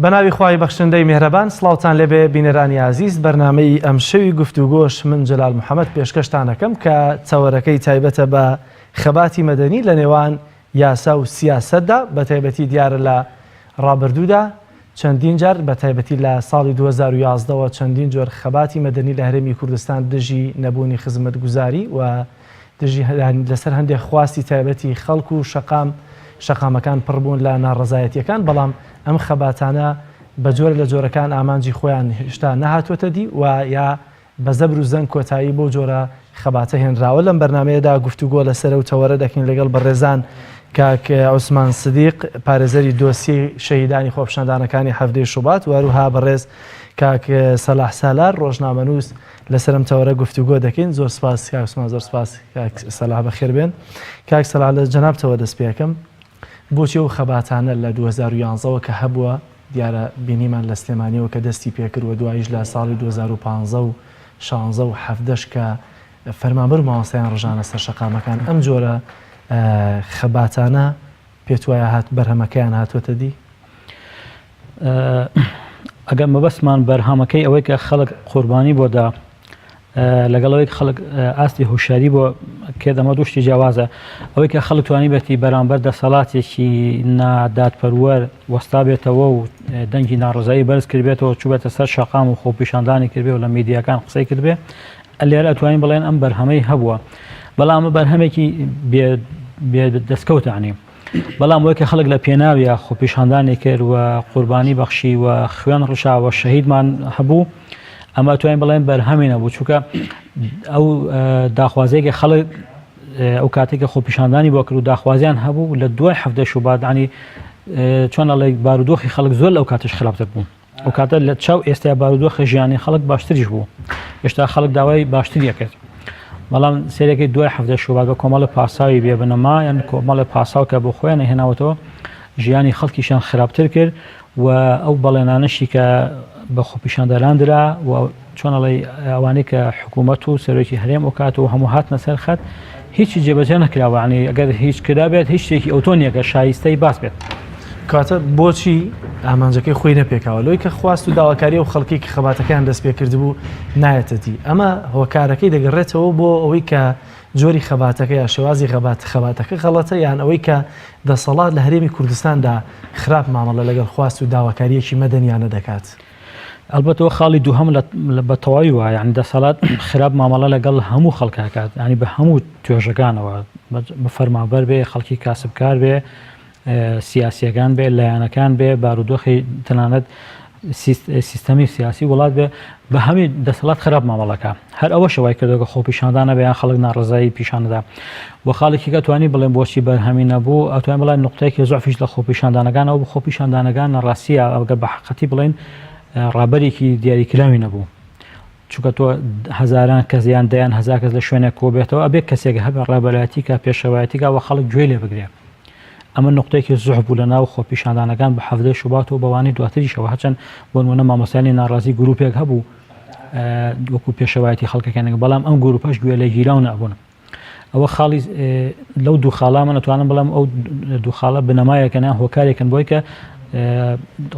بەناوی خوای بەخشندەی میهرەبان سڵاوتان لێبێ بینەرانی عزیز بەرنامەی ئەم شەوی گفتوگۆش من جەلال محەممەد پێشکەشتان دەکەم کە چاوەڕەکەی تایبەتە بە خەباتی مەدەنی لە نێوان یاسا و سیاسەتدا بە تایبەتی دیارە لە ڕابردوودا چەندین جار بە تایبەتی لە ساڵی 2011ەوە چەندین جۆر خەباتی مەدەنی لە هەرێمی کوردستان دژی نەبوونی خزمەتگوزاری و دژی لەسەر هەندێک خواستی تایبەتی خەڵک و شەقامەکان پڕبوون لە ناڕەزایەتیەکان بەڵام ئەم خەباتانە بە جۆرە لە جۆرەکان ئامانجی خۆیان هێشتا نەهاتوۆتە دی و یا بە زەبر و زەنگ کۆتایی بۆ جۆرە خەباتە هێنراوە لەم بەرنمەیەدا گفتوگۆ لەسەر و تەوەرە دەکەین لەگەڵ بەڕێزان کاک عوسمان سدیق پارێزەری دۆسی شەهیدانی خۆپیشاندانەکانی هەفتەی شوبات و هەروها بەڕێز کاک سەلاح سالار ڕۆژنامەنووس لەسەرم تەوەرە گفتوگۆ دەکەین. زۆر سپاس کاک عوسمان، زۆر سپاس کاک سەلاح بەخێر بێن. کاک سەلاح لە جەنابتەوە دەست پێ یەکەم بۆچی ئەو خەباتانە لە 2011ەوە کە هەبووە دیارە بینیمان لە سلێمانیەوە کە دەستی پێکردوە دوایش لە ساڵی 2015 و 16 و 17 کە فەرمانبەر مامۆستایان ڕژانە سەر شەقامەکان ئەم جۆرە خەباتانە پێت وایە هات بەرهەمەکەیان هاتووەتە دی؟ ئەگەر مەبەستمان بەرهەمەکەی ئەوەی کە خەڵک قوربانی بۆدا لەگەڵەوەی خەڵک ئاستی هوشیاری بۆ کێدەمە دوشتی جیاوازە ئەوەی کە خەڵک توانی بێتی بەرامبەر دەسەڵاتێکی نادادپەروەر وەستا بێتەوە و دەنگی ناڕزایی بەرز کردبێتەوە چوبێتە سەر شەقام و خۆپیشاندانی کردبێ و لە میدیاکان قسەی کردبێ لێرە ئەتوانین بڵێن ئەم بەرهەمەی هەبووە بەڵام بەرهەمێکی دەستکەوتانی بەڵام وەکە خەڵک لە پێناویە خۆپیشاندانی کرد و قوربانی بەخشی و خوێن ڕشاوە شەهیدمان هەبوو ئەمە توانین بڵێن بەرهەمی نەبوو چونکە ئەو داخوازەیەکی خەڵک ئەو کاتێکە خۆپیشاندانی بۆ کرد و داخوازیان هەبوو لە دوای هەفتەی شوبات عنی چۆن ئەڵێ بارودۆخی خەڵک زۆر لەو کاتش خراپتر بوو. ئەو کاتە لە چاو ئێستا بارودۆخی ژیانی خەڵک باشتریش بوو، هێشتا خەڵک داوای باشتری کرد. بەڵام سێرێکی دوای هەفتەی شوبات بە کۆمەڵە پاساوی بێبنەما یان کۆمەڵە پاساو کە بۆ خۆیان هێناوەتەوە ژیانی خەڵکیشان خراپتر کرد و ئەو بەڵێنانەشی کە بە خۆپیشاندەراندرا و چۆن ئەڵێ ئەوانەی کە حکوومەت و سەرۆکی هەرێم ئەوکات و هەموو هاتنە سەر خەت هیچی جێبەجێ نەکراوە، عنی ئەگەر هیچ کرا بێت هیچ شتێکی ئەوتۆ نییە کە شایستەی باس بێت. کاتە بۆچی ئامانجەکەی خۆی نەپێکاوە لۆی کە خواست و داواکاری و خەڵکی کە خەباتەکان دەست پێ کردبوو نایەتەتی ئەمە هۆکارەکەی دەگەڕێتەوە بۆ ئەوەی کە جۆری خەباتەکە یا شێوازی خەباتەکە غەڵەتە یان ئەوەی کە دەسەڵات لە هەرێمی کوردستاندا خراپ مامەڵە لەگەڵ خواست و داواکاریەکی مەدەنیانە دەکات. ئەلبەتەوە خاڵی دووهەم بە تەواوی وایە یعنی دەسەڵات خراپ مامەڵە لەگەڵ هەموو خەڵکاکات ینی بە هەموو توێژەکانەوە بە فەرمانبەر بێ خەڵکی کاسبکار بێ سیاسیەکان بێ لایەنەکان بێ بارودۆخی تەنانەت سیستەمی سیاسی وڵات بێ بە هەمی دەسەڵات خراپ مامەڵەکە هەر ئەوە شەوای کردەوە خۆپیشاندانە بێیان خەڵک ناڕزایی پیشانەدا و خاڵێکی کە توانی بڵێن بۆچی بەرهەمی نەبوو ئەتوان بڵێن نقطەیەکی زۆعفیش لە خۆپیشاندانەکان ئەو خۆپیشاندانەکان ڕاستیە ئەوگە بە حقیقەتی بڵێن ڕابەرێکی دیاریکراوی نەبوو چونکە تۆ هەزاران کەس یان دەیان هەزار کەس لە شوێنێک کۆ بێتەوە ئەبێ کەسێک هەبێ ڕێبەرایەتی کە پێشەوایەتیکە و خەڵک گوێ لێ بگرێ ئەمە نقطەیەکی زۆر بوو لە ناو خۆپیشاندانەکان بە هەفتەی شوبات و بەوانی دواتریشەوە هەرچەند بۆ نمونە مامۆستایانی ناڕازی گروپێک هەبوو وەکو پێشەوایەتی خەڵکەکانێک بەڵام ئەم گروپەش گوێ لە گیراو نەبوون. ئەوە خاڵی لەو دوو خاڵا من نتوانم بڵێم ئەو دوو خاڵە بنەمایەکەن هۆکارێکن بۆی کە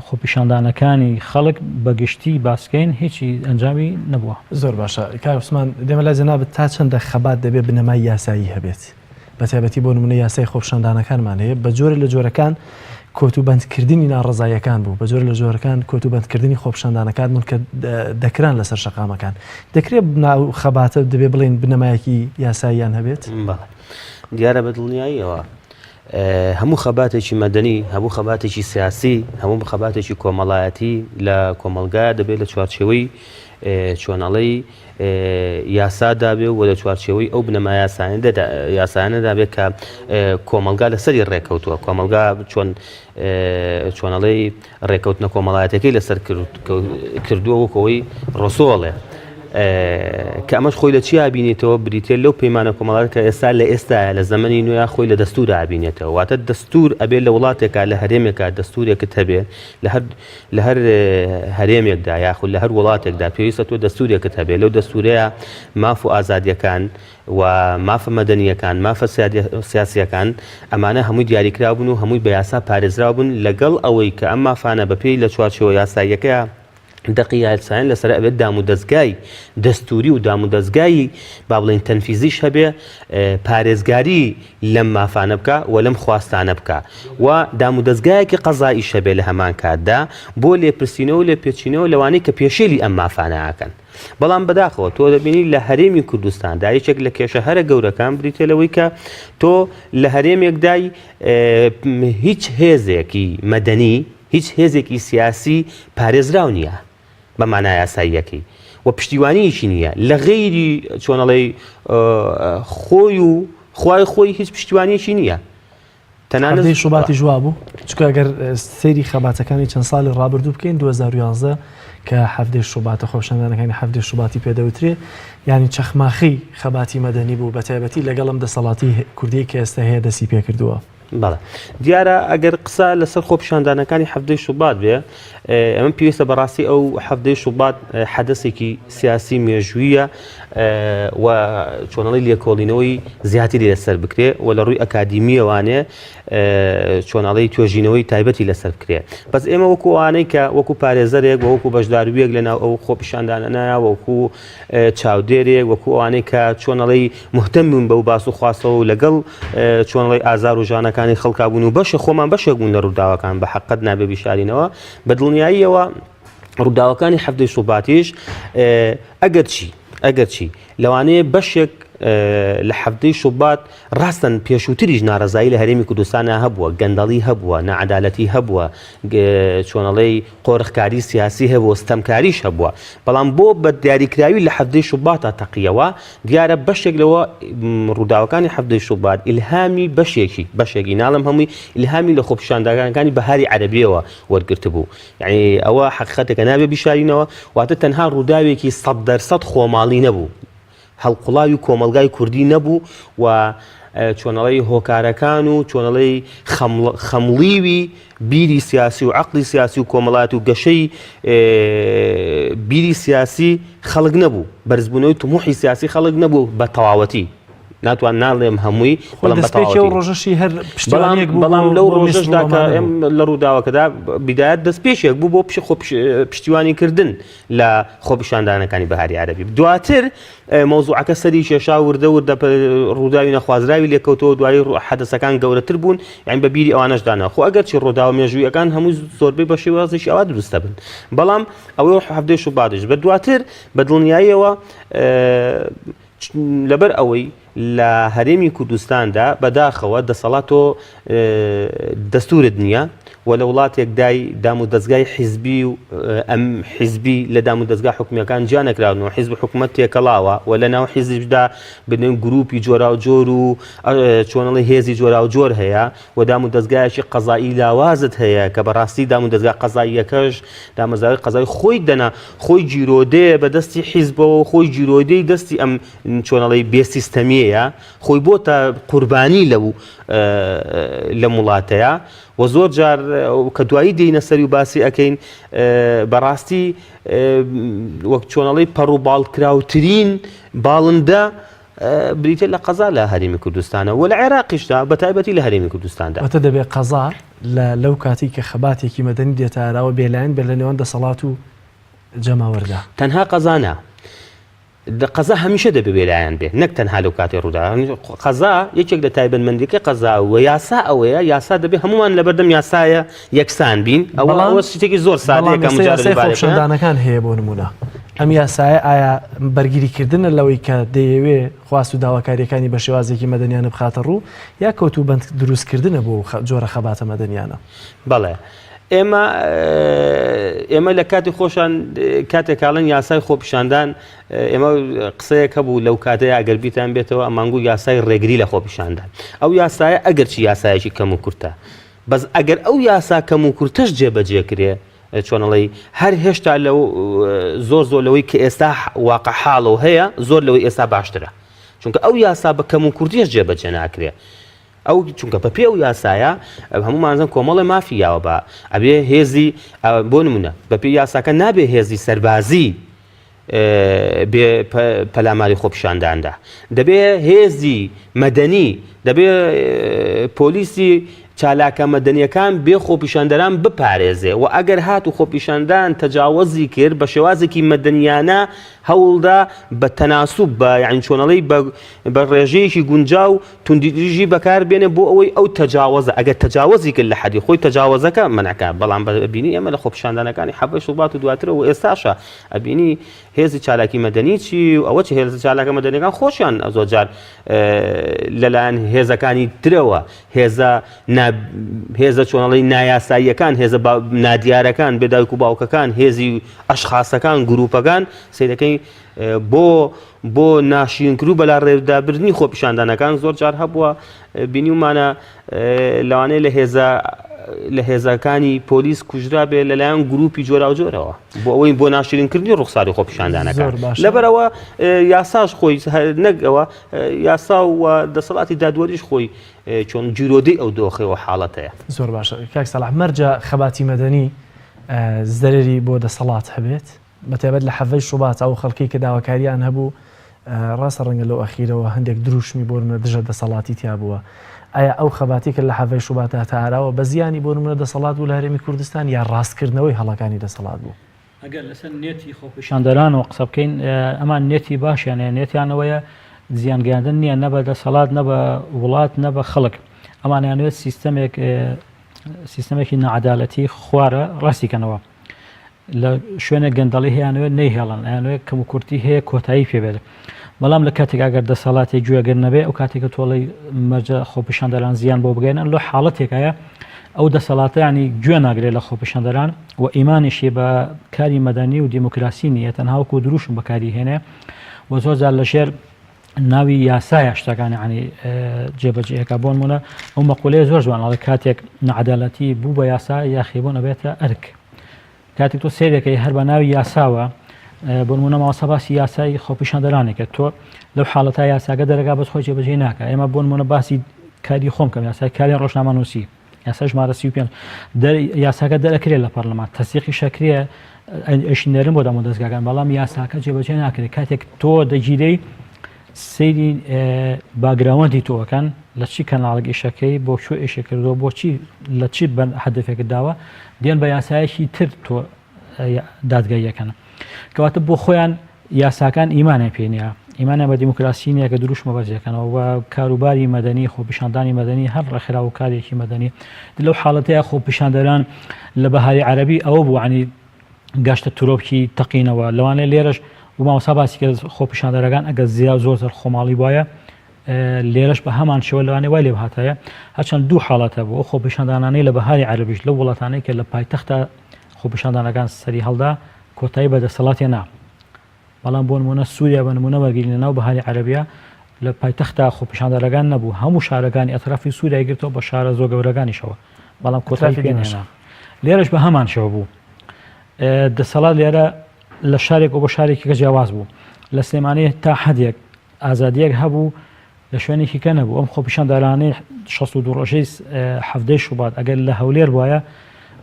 خۆپیشاندانەکانی خەڵک بەگشتی باسکەین هیچی ئەنجامی نەبووە. زۆر باشە کاک عوسمان دێمە لای جەنابەت تا چەندە خەبات دەبێت بنەمای یاسایی هەبێت بە تایبەتی بۆ نمونە یاسای خۆپیشاندانەکانمان هەیە بە جۆرە لە جۆرەکان کۆتوبەندکردنی ناڕزاییەکان بوو بە جۆرە لە جۆرەکان کۆتوبەندکردنی خۆپیشاندانەکان بوون کە دەکران لەسەر شەقامەکان دەکرێت ناو خەباتە دەبێت بڵێن بنەمایەکی یاساییان هەبێت؟ دیارە بەدڵنیاییەوە هەموو خەباتێکی مەدەنی هەموو خەباتێکی سیاسی هەموو خەباتێکی کۆمەڵایەتی لە کۆمەلگا دەبێت لە چوارچێوەی چۆنەڵەی یاسادا بێ و لە چوارچێوەی ئەو بنەما یاسایانەدا بێت کە کۆمەلگا لەسەری ڕێکەوتووە کۆمەلگا چۆنەڵەی ڕێکەوتنە کۆمەڵایەتەکەی لەسەر کردووە وەکەوەی ڕۆسۆڵێ کە ئەمەش خۆی لە چی ئابینێتەوە بریتێ لەو پەیمانە کۆمەڵات کە ئێستا لە ئێستاە لە زەمەنی نوێ خۆی لە دەستور ئابینێتەوە واتە دەستور ئەبێت لە وڵاتێکا لە هەرێمێکا دەستورێکت هەبێ لە هەر هەرێمێکدا یاخود لە هەر وڵاتێکدا پێویستە تۆ دەستورێکت هەبێ لەو دەستورەیە ماف و ئازادیەکان و مافە مەدەنیەکان مافە سیاسیەکان ئەمانە هەمووی دیاریکرا بوون و هەمووی بە یاسا پارێزرا بوون لەگەڵ ئەوەی کە ئەم مافانە بەپێی لە چوارچەوە یاساییەکەیە دەقییاسایان لەسەر ئەبێت دام و دەستگای دەستوری و دام و دەستگایی با بڵێن تەنفیزیش هەبێ پارێزگاری لەم مافانە بکە و لەم خواستانە بکە و دام و دەستگایەکی قەزاییش هەبێ لە هەمان کاتدا بۆ لێپرسینەوە و لێ پێچینەوە لەوانەیە کە پێشێلی ئەم مافانەکەن بەڵام بەداخەوە تۆ دەبینی لە هەرێمی کوردستاندا یەکێک لە کێشە هەرە گەورەکان بریتێلەوەی کە تۆ لە هەرێمێکدای هیچ هێزێکی مەدەنی هیچ هێزێکی سیاسی پارێزراو نییە بەمانە یاساییەکەی و پشتیوانیشی نییە لە غەیری چۆنەڵێ خۆی و خۆی هیچ پشتیوانیشی نییە تەنانەت شوباتی جواب بوو چکە ئەگەر سەیری خەباتەکانی چەند ساڵی ڕابردوو بکەین 2011 کە هەفتەی شوباتە خۆشەندانەکانی هەفتەی شوباتی پێدەوترێ ینی چەخماخی خەباتی مەدەنی بوو بە تایبەتی لەگەڵم دەسەڵاتی کوردی کە ئێستا هەیە دەسی پێکردووە بەڵێ دیارە ئەگەر قسە لەسەر خۆپیشاندانەکانی هەفتەی شوبات بێ ئەمە پێویستە بەڕاستی ئەو هەفتەی شوبات حەدەسێکی سیاسی مێژوویە و چۆنەڵی لێکۆڵینەوەی زیاتری لەسەر بکرێ و لە ڕووی ئەکادیمیەوانێ چۆنەڵی توێژینەوەی تایبەتی لەسەر بکرێ بەس ئێمە وەکووانەی کە وەکو پارێزەرێک وەکو بەشدارویەک لەناو ئەو خۆپیشاندانەیە وەکو چاودێرێک وەکو ئەوانەی کە چۆنەڵی مهتەم بوون بەو باس و خواستەوە و لەگەڵ چۆنەڵی ئازار و ژانەکانی خەڵکا بوون و بەشە خۆمان بەشێک بوون لە ڕووداوەکان بە حەقەت نابێ بیشارینەوە بە دڵنیاییەوە ڕووداوەکانی هەفتەی شوباتیش ئەگەر چی لەوانەیە بەشێک لە هەفتەی شوبات ڕاستن پێشووتریش ناڕزایی لە هەرێمی کوردستانە هەبووە گەندەڵی هەبووە نەعەدالەتی هەبووە چۆنەڵەی قۆرخکاری سیاسی هەبووە ستەمکاریش هەبووە بەڵام بۆ بە دیاریکراوی لە هەفتەی شوباتە تەقیەوە دیارە بەشێک لەوە ڕووداوەکانی هەفتەی شوبات ئیلهامی بەشێکی ناڵم هەمووی ئیلهامی لە خۆپیشاندانەکانی بەهاری عەرەبیەوە وەرگرت بوو یعنی ئەوە حەقیقەتێکە نابێ بیشارینەوە واتە تەنها ڕووداوێکی 100% خۆماڵی نەبوو هەڵقوڵاوی و کۆمەلگای کوردی نەبوو و چۆنەڵی هۆکارەکان و چۆنەڵی خەمڵیوی بیری سیاسی و عەقڵی سیاسی و کۆمەڵایەت و گەشەی بیری سیاسی خەڵک نەبوو بەرزبوونەوەی تموحی سیاسی خەڵک نەبوو بە تەواوەتی ناتوان ناڵێم هەمووی بەڵام لەو ڕۆژەشدا کە ئێم لە ڕووداوەکەدا بیدایەت دەست پێشێک بوو بۆ پشتیوانیکردن لە خۆپیشاندانەکانی بەهاری عەرەبی دواتر مەوزوعەکە سەری کێشا وردە ڕووداوی نەخوازراوی لێکەوتەوە دوایی حەدەسەکان گەورەتر بوون یعنی بە بیری ئەوانەشدانا خۆ ئەگەر چی ڕووداوە مێژوویەکان هەموو زۆربەی بە شێوازێکی ئەوا دروستە بن بەڵام ئەوەی هەفتەی شوباتش بە دواتر بە دڵنیاییەوە لەبەر ئەوەی لە هەرێمی کوردستاندا بەداخەوە دەسەڵاتۆ دەستورت نییە و لە وڵاتێکدای دام و دەستگای حیزبی و ئەم حیزبی لە دام و دەستگا حکومیەکان جیا نەکراونەوە حیزب حکومەت تێکەڵاوە و لە ناو حیزبدا بنێن گروپی جۆرا و جۆر و چۆنەڵی هێزی جۆرا و جۆر هەیە و دام و دەستگایەکی قەزایی لاوازت هەیە کە بەڕاستی دام و دەستگا قەزاییەکەش دامەزاری قەزایی خۆی دەنا خۆی جیرۆدەیە بە دەستی حیزبەوە خۆی جیرۆدەی دەستی ئەم چۆنەڵی بێسیستەمیەیە خۆی بۆتە قوربانی لە وڵاتەیە و زۆر جار کە دوایی دێینە سەری و باسی ئەەکەین بەڕاستی وەک چۆنەڵی پەڕ و باڵکراوترین باڵندە بریتە لە قەزا لە هەرێمی کوردستانە و لە عێراقیشدا بە تایبەتی لە هەرێمی کوردستاندا واتە دەبێت قەزا لەو کاتی کە خەباتێکی مەدەنی دێتە ئاراوە بێلایەن بێ لە نێوان دەسەڵات و جەماوەردا تەنها قەزانە قەزا هەمیشە دەبێ بێلایەن بێ نەک تەنها لەو کاتی ڕوودا قەزا یەکێک لە تایبەتمەندیەکەی قەزا و یاسا ئەوەیە یاسا دەبێ هەمومان لەبەردەم یاسایە یەکسان بین ئەوە شتێکی زۆر سادەیەکە خۆپیشاندانەکان هەیە بۆ نمونە ئەم یاسایە ئایا بەرگریکردنە لەوەی کە دەیەوێ خواست و داواکاریەکانی بە شێوازێکی مەدەنیانە بخاتە ڕوو یا کەوتوو بەند دروستکردنە بۆ جۆرە خەباتە مەدەنیانە بەڵێ ئێمە لە کاتی خۆشان کاتێکاڵن یاسای خۆپیشاندان ئێمە قسەیەک هەبوو لەو کاتەیە ئەگەر بیتان بێتەوە ئەمانگو یاسای ڕێگری لە خۆپیشاندان ئەو یاسایە ئەگەر چی یاسایەکی کەم و کورتە بەس ئەگەر ئەو یاسا کەم و کورتەش جێبەجێکرێ چۆنەڵی هەر هێشتا لەو زۆر لەوەی کە ئێستا واقع حاڵەوە هەیە زۆر لەوەی ئێستا باشترە چونکە ئەو یاسا بە کەم و کوردیش جێبەجێ ناکرێ ئەو چونکە بە پێ ئەو یاسایە هەموو مانزم کۆمەڵی مافیاوە بە ئەبێ هێزی بۆ نمونە بە پێ یاساکە نابێ هێزی سەربازی بێ پەلاماری خۆپیشانداندا دەبێ هێزی مەدەنی دەبێ پۆلیسی چالاکە مەدەنیەکان بێ خۆپیشاندەران بپارێزێ و ئەگەر هات و خۆپیشاندان تەجاوزی کرد بە شێوازێکی مەدەنیانە هەوڵدا بە تەناسوب بە یعنی چۆنەڵی بە ڕێژەیەکی گونجاو توندیژی بەکار بێنێ بۆ ئەوەی ئەو تەجاوزە ئەگەر تەجاوزی کرد لە حەدی خۆی تەجاوزەکە منعکە بەڵام ببینی ئێمە لە خۆپیشاندانەکانی حەبەش و بات و دواترە و ئێستاشە ئەبینی هێزی چالاکی مەدەنی چی و ئەوە چ هێز چالاکە مەدەنیەکان خۆشیان زۆرجار لەلایەن هێزەکانی درەوە هێزە چۆنەڵی نایاساییەکان هێزە نادیارەکان بێدایک و باوکەکان هێزی ئەشخاسەکان گروپەکان سیرەکەی بۆ ناشرینکردن بەلا ڕێودابردنی خۆپیشاندانەکان زۆر جار هەبووە بینیومانە لەوانەیە لە هێزەکانی پۆلیس کوژرا بێ لەلایەن گروپی جۆرا و جۆرەوە بۆ ئەوەی بۆ ناشرینکردنی ڕوخساری خۆپیشاندانەکان لەبەرەوە یاساش خۆی نەگەوە یاسا و دەسەڵاتی دادوەریش خۆی چۆن جیرۆدەی ئەو دۆخەوە حاڵەتەیە زۆر باشە کاک سەلاح مەرجە خەباتی مەدەنی زەرری بۆ دەسەڵات هەبێت بەتایبەت لە حەڤەی شوبات ئەو خەڵکی کە داواکاریان هەبوو ڕاستە ڕەنگە لەو ئەخیرەوە هەندێک دروشمی بۆ نمونە دژە دەسەڵاتی تیا بووە ئایا ئەو خەباتی کە لە حەڤەی شوبات هاتاراوە بە زیانی بۆ نمونە دەسەڵات بوو لە هەرێمی کوردستان یا ڕاستکردنەوەی هەڵەکانی دەسەڵات بوو ئەگەر لەسەر نێتی خۆپیشاندەرانەوە قسە بکەین ئەمان نێتی باشیانەیە نێتیانەوەیە زیانگەاندن نییە نە بە دەسەڵات نە بە وڵات نە بە خەڵک ئەمانیانوێت سیستەمێکی نەعەدالەتی خوارە ڕاستیکەنەوە لە شوێنە گەندەڵی هەیەیانوێت نەیهێڵن ئەیانوێت کەم و کورتی هەیە کۆتایی پێبێت بەڵام لە کاتێک ئەگەر دەسەڵاتی گوێگەر نەبێ ئەو کاتێکە تۆڵی مەرجە خۆپیشاندەران زیان بۆ بگەێنن لە حاڵەتێکایە ئەو دەسەڵاتیانی گوێ ناگرێت لە خۆپیشاندەران و ئیمانیشی بە کاری مەدەنی و دیموکراسی نیە تەنهاوەکو دروشم بەکاری هێنێ و زۆر جار لە ژێر ناوی یاسایە شتەکانی عنی جێبەجێەکە بۆ نمونە ئەو مەقولەیە زۆر جوانەڵی کاتێک نەعەدالەتی بوو بە یاسا یاخیبوون ئەبێتە ئەرک کاتێک تۆ سیرەکەی هەر بە ناوی یاساوە بۆ نمونە ماوەسە باسی یاسای خۆپیشاندەرانێکە تۆ لەو حاڵەتە یاساگە دەرەگا بەس خۆی جێبەجێ ناکە ئێمە بۆ نمونە باسی کاری خۆم کەم یاسای کاری ڕۆژنامەنووسی یاسا ژمارە 35 یاساکە دەرەکرێت لە پەرلەمان تەسیقی شەکریە ئەشنێرم بۆ دەمە دەستگاکان بەڵام یاساکە جێبەجێ ناکرێت کاتێک تۆ دەگیرەی سەیری باگراوەندی تۆەکەن لە چی کەناڵک ئیشەکەی بۆ چۆ ئێشە کردەوە بۆچی لە چی بەن هەدەفێکت داوە دێن بە یاسایەکی تر تۆ دادگاییەکەن کەواتە بۆ خۆیان یاساکان ئیمانیان پێ نییە ئیمانیان بە دیموکراسی نییە کە دروشمە بەجێکەنەوە و کاروباری مەدەنی خۆپیشاندانی مەدەنی هەر ڕێکخرا و کارێکی مەدەنی لەو حاڵەتەیە خۆپیشاندەران لە بەهاری عەرەبی ئەوە بوو عنی گەشتە تورۆپکی تەقینەوە لەوانەیە لێرەش وماوەسا باسی کرد خۆپیشاندەرەکان ئەگەر زیاد زۆر خۆماڵی وایە لێرەش بە هەمان شێوە لەوانەیە وای لێ بهاتایە هەرچەند دوو حاڵەتە بوو ئەو خۆپیشاندانانەی لە بەهاری عەرەبیش لەو وڵاتانەی کە لە پایتەختە خۆپیشاندانەکان سەری هەڵدا کۆتایی بەدەسەڵاتی نا بەڵام بۆ نمونە سووریا بە نمونە وەرگری لەناو بەهاری عەرەبیە لە پایتەختە خۆپیشاندەرەکان نەبوو هەموو شارەکانی ئەترافی سووریای گرتەوە بە شارە زۆر گەورەکانیشەوە بەڵام کۆتایی پێ نهێنا لێرەش بە هەمان شێوە بوو دەسەڵات لێرە لە شارێک و بە شارێکی کە جیاواز بوو لە سلێمانەیە تا حەدێک ئازادیەک هەبوو لە شوێنێکی کە نەبوو ئەم خۆپیشاندەرانەی 62 ڕۆژەی هەفتەی شوبات ئەگەر لە هەولێر وایە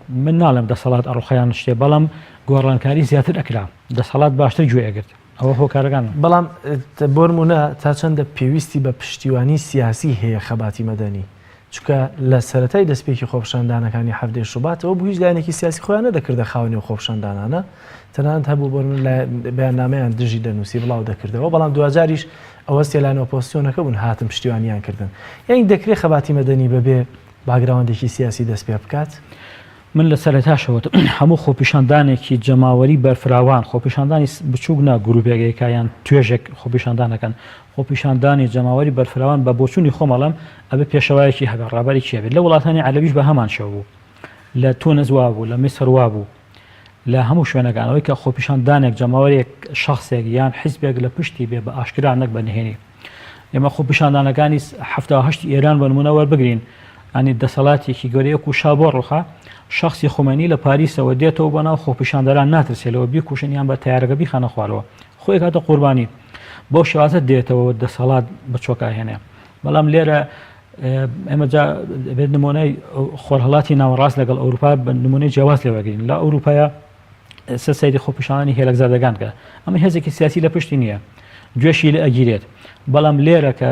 من ناڵێم دەسەڵات ئەڕوخەیان شتێ بەڵام گۆڕانکاری زیاتر ئەکرا دەسەڵات باشتر گوێ ئەگرت ئەوە هۆکارەکان بەڵام بۆ نمونە تا چەندە پێویستی بە پشتیوانی سیاسی هەیە خەباتی مەدەنی چونکە لە سەرەتای دەستپێکی خۆپیشاندانەکانی هەفتەی شوباتەوە بوو هیچ لایەنێکی سیاسی خۆیان نەدەکردە خاوەنی و خۆپیشاندانانە تەنانەت هەبوو بۆ بەیاننامەیان دژی دەنووسی بڵاو دەکردەوە بەڵام دوجاریش ئەوە سێلان ئۆپۆزیسیۆنەکە بوون هاتم پشتیوانیان کردن یعنی دەکرێت خەباتی مەدەنی بەبێ باگراوەندێکی سیاسی دەست پێ بکات من لە سەرەتاشەوە هەموو خۆپیشاندانێکی جەماوەری بەرفراوان خۆپیشاندانی بچووک نا گروپێکەکەیان توێژێک خۆپیشاندانەکەن خۆپیشاندانی جەماوەری بەرفراوان بە بۆچوونی خۆمەڵام ئەبێ پێشەوایەکی هەبێ ڕابەری چێ بێت لە وڵاتانی عەرەبیش بە هەمان شەو بوو لە تونس وا بوو لە میسر وا بوو لە هەموو شوێنەکانەوەی کە خۆپیشاندانێک جەماوەرێک شخصێک یان حیزبێک لە پشتی بێ بە ئاشکرا نەک بەنهێنی ئێمە خۆپیشاندانەکانی 1970 ئێران بە نمونە وەربگرین ئەنی دەسەڵاتێکی گەورەیەک و شابۆ ڕوخا شخصی خۆمەنی لە پاریسەوە دێتەوە بەناو خۆپیشاندەران ناترسێتەوە بیکوشن بە تیارەکە بیخانە خوارەوە خۆی کاتە قوربانی بۆ شێوازە دێتەوە دەسەڵات بچۆکە هێنێ بەڵام لێرە ئێمە بێت نمونەی خۆرهڵاتی ناوەڕاست لەگەڵ ئەوروپا بە نمونەی جیاواز لێوەگرین لە ئەوروپایە سەیری خۆپیشاندانی هێلەکزادەگان کە ئەمە هێزێکی سیاسی لە پشتی نییە گوێشی لە ئەگیرێت بەڵام لێرە کە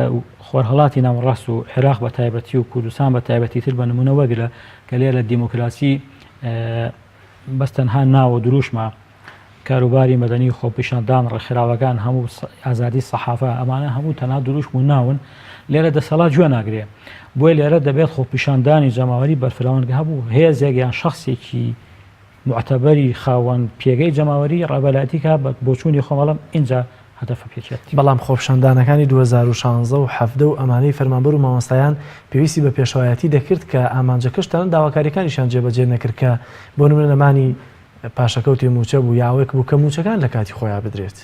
خۆرهڵاتی ناوەڕاست و عێراق بە تایبەتی و کوردستان بە تایبەتی تر بە نمونە وەگرە کە لێرە دیموکراسی بەستەنها ناوە دروشمە کاروباری مەدەنی خۆپیشاندان ڕێکخراوەکان هەموو ئازادی سەحافە ئەمانە هەموو تەنها دروشم و ناون لێرە دەسەڵات گوێ ناگرێ بۆی لێرە دەبێت خۆپیشاندانی جەماوەری بەرفراوانگە هەبوو هێزێک یان شخصێکی معتەبەری خاوەن پێگەی جەماوەری ڕێبەلایەتیکە بۆ چوونی خۆمەڵم اینجا هەدەفە پێچێت بەڵام خۆپیشاندانەکانی 2016 و هەفتە و ئەمانەی فەرمانبەر و مامۆستایان پێویستی بە پێشەوایەتی دەکرد کە ئامانجەکەشتان داواکاریەکانیشان جێبەجێ نەکرد کە بۆ نمونە لەمانی پاشەکەوتی موچە بوو یاوێک بوو کە موچەکان لە کاتی خۆیان بدرێت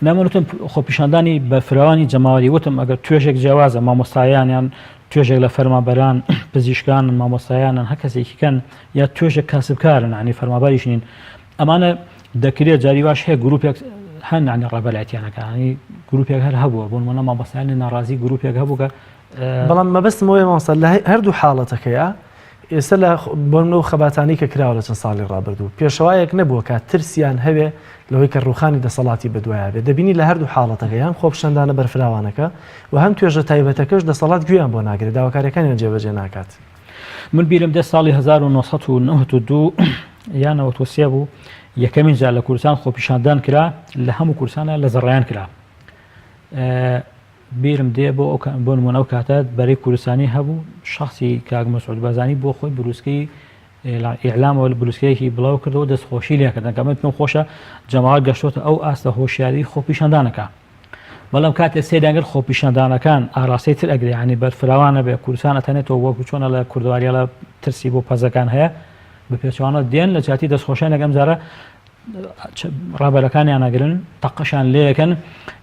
نامەوتم خۆپیشاندانی بەرفراوانی جەماوەری وتم ئەگەر توێژێک جیاوازە مامۆستایانیان توێژێک لە فەرمانبەران پزیشکان مامۆستایانن هەر کەسێکیکەن یا توێژێک کاسبکارن عنی فەرمانبەریش نین ئەمانە دەکرێت جاریواش هەیە گروپێک هەن عنی ڕێبەلایەتیانەکانی گروپێک هەر هەبووە بۆ نمونە مامۆستایانی ناڕازی گروپێک هەبوو کە بەڵام مەبەستمەوەی مامۆستا لە هەردوو حاڵەتەکەیە ئێستا لە بۆ و خەباتانی کە کراوە لە چەند ساڵی ڕابردوو پێشەوایەک نەبووە کە ترسیان هەوێ لەوەی کە ڕوخانی دەسەڵاتی بەدوایە بێت دەبینی لە هەردوو حاڵەتەکە یان خۆپیشاندانە بەرفراوانەکە و هەم توێژە تایبەتەکەش دەسەڵات گویان بۆ ناگرێت داواکاریەکانیان جێبەجێ ناکات من بیرم دە ساڵی 1992 یان 93 بوو یەکەمین جار لە کوردستان خۆپیشاندان کرا لە هەموو کوردستانە لە زەڕایان کرا بیرم دێ بۆ نمونە و کاتە بەرەی کوردستانی هەبوو شخصی کاک مەسعود بازانی بۆ خۆی بروسکەی ئیعلامەوە لە بروسکەیەکی بڵاو کردەوە دەستخۆشی لێکردن کە من پێم خۆشە جەماعەت گەشتۆتە ئەو ئاستە هۆشیاری خۆپیشاندانەکە بەڵام کاتێ سێدانگەر خۆپیشاندانەکان ئاراستەی تر ئەگرێ ینی بەرفراوانە بێ کوردستان ئەتەنێتەوە وەکو چۆنە لە کوردواریە لە ترسی بۆ پەزەکان هەیە بە پێچوانە دێن لە جاتی دەستخۆشیان لەگەم جارە ڕابەرەکانیان ناگرن تەقەشان لێەکەن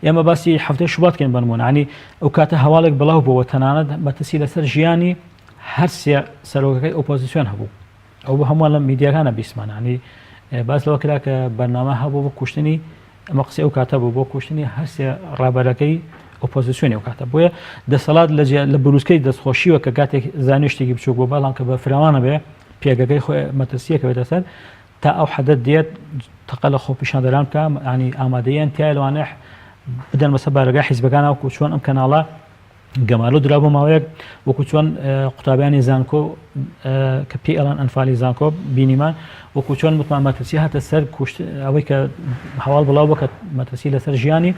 ئێمە باسی هەفتەی شوباتکەین بنمونە عنی ئەو کاتە هەواڵێک بڵاو بۆەوە تەنانەت بەتەسی لەسەر ژیانی هەر سێ سەرۆکەکەی ئۆپۆزیسیۆن هەبوو ئەو بە هەمووان لە میدیاکانە بیسمانانی باس لەوە کرا کە بەرنامە هەبوو بۆ کوشتنی ئەمە قسەی ئەو کاتە بوو بۆ کوشتنی هەر سێ ڕابەرەکەی ئۆپۆزیسیۆنی ئەو کاتە بۆیە دەسەڵات لە بروسکەی دەستخۆشیوە کە کاتێک زانیشتێکی بچووک بۆ باڵام کە بە فراوانە بێ پێگەکەی خۆی مەترسیەکە بێتە سەر تا ئەو حەدەت دێت تەقە لە خۆپیشاندەران بکە ینی ئامادەیان تای لەوانە بدەن بەسەر بارگای حیزبەکان وەکو چۆن ئەم کەناڵە گەمالۆ درا بۆ ماوەیەک وەکو چۆن قوتابیانی زانکۆ کە پێی ئەڵان ئەنفالی زانکۆ بینیمان وەکو چۆن متمان مەترسی هاتە سەر ئەوەی کە هەواڵ بڵاو بکە مەترسی لەسەر ژیانی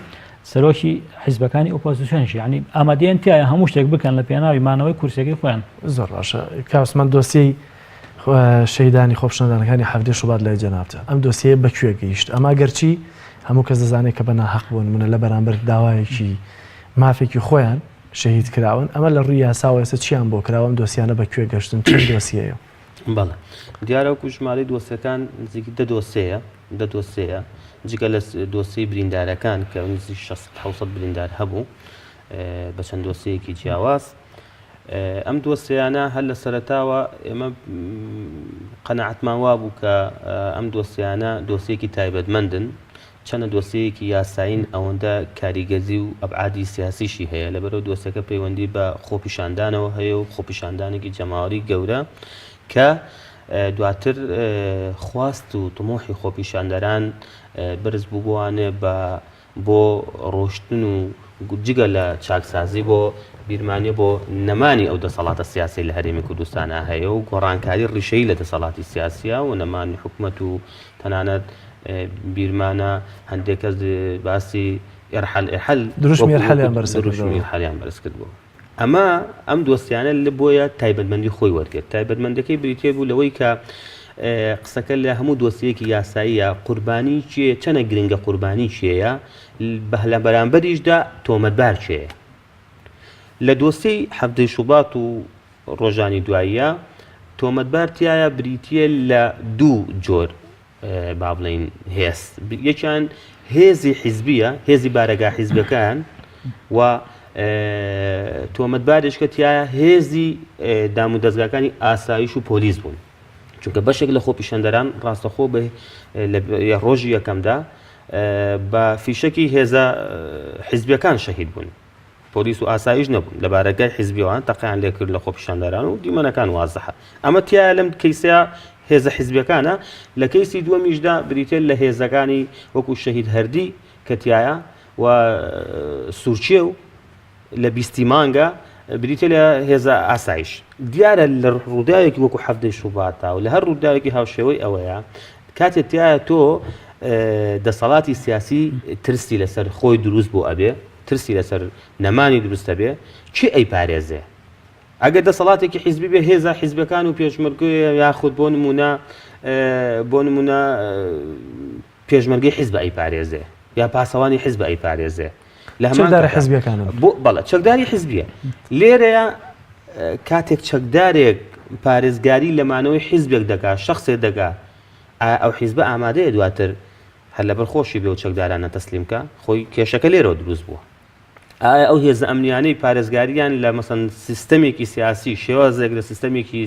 سەرۆکی حیزبەکانی ئۆپۆزیسیۆنیش ینی ئامادەیان تایە هەموو شتێک بکەن لە پێناوی مانەوەی کورسەکەی خۆیان زۆر باشە کاسمان دۆسیی شەیدانی خۆپیشاندانەکانی هەفتەی شوبات لای جەنابتە ئەم دۆسیە بەکوێ گەیشت ئەما گەرچی هەموو کەس دەزانێت کە بە ناحەق بوون منە لە بەرامبەر داوایەکی مافێکی خۆیان شەهید کراون ئەمە لە ڕووی یاساوە ئێستا چیان بۆ کراوە ئەم دۆسیانە بەکوێ گەشتن چەند دۆسیەیە بەڵێ دیارەوەکو ژمارەی دۆسیەکان نزیکی دە دۆسەیە جگە لە دۆسی بریندارەکان کە نزیک 600 بریندار هەبوو بە چەند دۆسەیەکی جیاواز ئەم دۆسیانە هەر لە سەرەتاوە ئێمە قەنەعەتمان وا بوو کە ئەم دۆسیانە دۆسیەکی تایبەتمەندن چەنە دۆسیەکی یاساین ئەوەندە کاریگەزی و ئەبعادی سیاسیشی هەیە لەبەرەوە دۆسیەکە پەیوەندی بە خۆپیشاندانەوە هەیە و خۆپیشاندانێکی جەماوەری گەورە کە دواتر خواست و تمۆحی خۆپیشاندەران برز بوو بوانێ بۆ ڕۆشتن و جگە لە چاکسازی بۆ بیرمانیە بۆ نەمانی ئەو دەسەڵاتە سیاسی لە هەرێمی کوردستانە هەیە و گۆڕانکاری ڕیشەی لە دەسەڵاتی سیاسیە و نەمانی حکومەت و تەنانەت بیرمانە هەندێک کەس باسی دروشمی ئێرحەلیان بەرز کردبوو ئەمە ئەم دۆستیانە لە بۆیە تایبەتمەندی خۆی وەرگرت تایبەتمەندەکەی بریتێ بوو لەوەی کە قسەکە لە هەموو دۆسیەکی یاساییە قوربانی چیە چەنە گرنگە قوربانی چیەیە لە بەرامبەریشدا تۆمەتبار چیەیە لە دۆسی هەفتەی شوبات و ڕۆژانی دواییە تۆمەتبار تایە بریتیە لە دوو جۆر با بڵێن هێز یەکیان هێزی حیزبیە هێزی بارەگا حیزبەکان و تۆمەتبارێککە تایە هێزی دام و دەستگاکانی ئاسایش و پۆلیس بوون چونکە بەشێک لە خۆپیشەندەران ڕاستەخۆ بە ڕۆژی یەکەمدا بە فیشەکی هێزە حیزبیەکان شەهید بوون، پۆلیس و ئاسایش نەبوون لە بارەکەی حیزبیەوەیان تەقیان لێ کرد لە خۆپیشەندەران و دیمەنەکان وازەحە. ئەمە تایە لەم کەیسەیە هێزە حیزبیەکانە. لە کەیسی دووەمیشدا بریتێ لە هێزەکانی وەکو شەهید هەردی کە تایە و سوورچێ و لە بیستی مانگە بریتە لە هێزە ئاسایش. دیارە لە ڕووداوێکی وەکو هەفتەی شوباتە و لە هەر ڕووداوێکی هاوشێوەی ئەوەیە کاتێک تایە تۆ دەسەڵاتی سیاسی ترسی لەسەر خۆی دروست بۆ ئەبێ، ترسی لەسەر نەمانی دروستە بێ، چی ئەیپارێزێ؟ ئەگەر دەسەڵاتێکی حیزبی بێ هێزە حیزبەکان و پێشمەرگەی یاخود بۆ نمونە پێشمەرگەی حیزب ئەیپارێزێ یا پاسەوانی حیزب ئەیپارێزێ. چەکدارە حیزبیەکانە بەڵێ چەکداری حیزبیە. لێرەیە کاتێک چەکدارێک پارێزگاری لەمانەوەی حیزبێک دەکات، شخصێک دەکات، ئەو حیزبە ئامادەیە دواتر هەر لەبەر خۆشی بێ و چەکدارانە تەسلیمکە، خۆی کێشەکە لێرەوە دروست بووە. ئایا ئەو هێزە ئەمنیانەی پارێزگاریان لە مەسەن سیستەمێکی سیاسی شێوازێک لە سیستەمێکی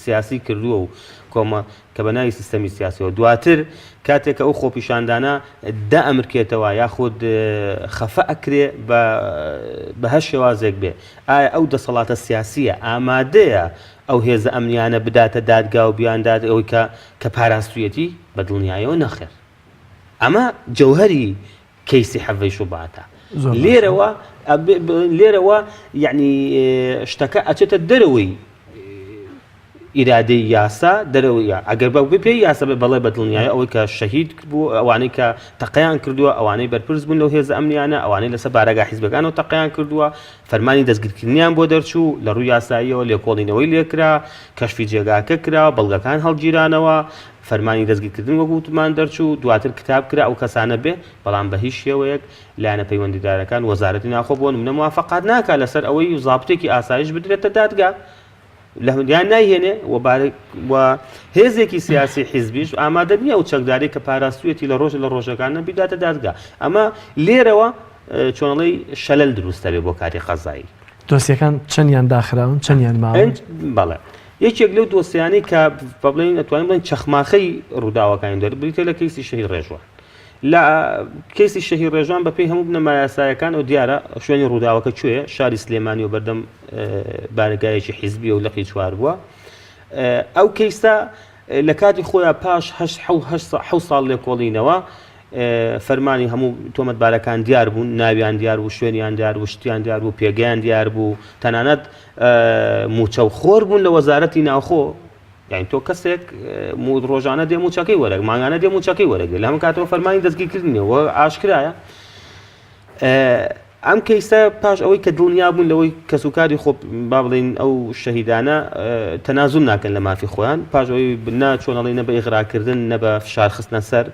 سیاسی کردووە و کۆمە کە بەناوی سیستەمی سیاسیەوە دواتر کاتێکە ئەو خۆپیشاندانە ئەمرکێتەوە یاخود خەفە ئەکرێ بە هەر شێوازێک بێ، ئایا ئەو دەسەڵاتە سیاسیە ئامادەیە ئەو هێزە ئەمنیانە بداتە دادگا و بیاندات ئەوەی کە پاراستویەتی بە دڵنیایەوە نەخێر. ئەمە جەوهەری کەیسی هەفتەی شوباتە. لێرەوە یعنی شتەکە ئەچێتە دەرەوەی ئیرادەی یاسا، دەرەوەی ئەگەر بە پێی یاسا بەڵێ بە دڵنیایە ئەوەی کە شەهید بوو، ئەوانەی کە تەقیان کردووە، ئەوانەی بەرپرس بوون لەو هێزە ئەمنیانە، ئەوانەی لەسەر بارەگای حیزبەکانەوە تەقیان کردووە، فەرمانی دەستگیرکردنیان بۆ دەرچوو لە ڕووی یاساییەوە، لێکۆڵینەوەی لێکرا، کەشفی جێگاکە کرا، بەڵگەکان هەڵگیرانەوە، فەرمانی دەستگیرکردن وەگوتمان دەرچوو، دواتر کتاب کرا ئەو کەسانە بێ، بەڵام بە هیچ شێوەیەک لایەنە پەیوەندیدارەکان وەزارەتی ناخۆ بۆ نمونە موافقات ناکات لەسەر ئەوەی زابطێکی ئاسایش بدرێتە دادگا، لە هەندیان نایهێنێ و هێزێکی سیاسی حیزبیش ئامادە نییە و چەکداری کە پاراستویەتی لە ڕۆژەکانە بیداتە دادگا. ئەمە لێرەوە چۆنەڵی شەلەل دروستە بێ بۆ کاری قەزایی. دۆسیەکان چەندیان داخراون، چەندیان ماون؟ بەڵێ یەکێک لەو دۆسیانی کە بڵێن ئەتوانین بڵێن چەخماخەی ڕووداوەکانی دەربریتە لە کەیسی شەهید ڕێژوان. لە کەیسی شەهید ڕێژوان بەپێی هەموو بنەما یاساییەکان ئەو دیارە شوێنی ڕووداوەکە کوێیە؟ شاری سلێمانی و بەردەم بارگایەکی حیزبی و لەقی چوار بووە. ئەو کەیسە لە کاتی خۆیان پاش 7 ساڵ لێکۆڵینەوە فەرمانی هەموو تۆمەتبارەکان دیار بوون، ناویان دیار بوو، شوێنیان دیار بوو، شتیان دیار بوو، پێگەیان دیار بوو، تەنانەت موچەوخۆر بوون لە وەزارەتی ناوخۆ. یعنی تۆ کەسێک ڕۆژانە دێ موچەکەی وەرەگ، مانگانە دێ موچەکەی وەرەگرێت، لە هەموو کاتەوە فەرمانی دەستگیرکردنیەوە ئاشکرایە. ئەم کەیسە پاش ئەوەی کە دڵنیا بوون لەوەی کەسوکاری خۆ با بڵێن ئەو شەهیدانە تەنازول ناکەن لە مافی خۆیان، پاش ئەوەی بنا چۆنەڵی نە بە ئیغراکردن نە بە فشار خستنە سەر،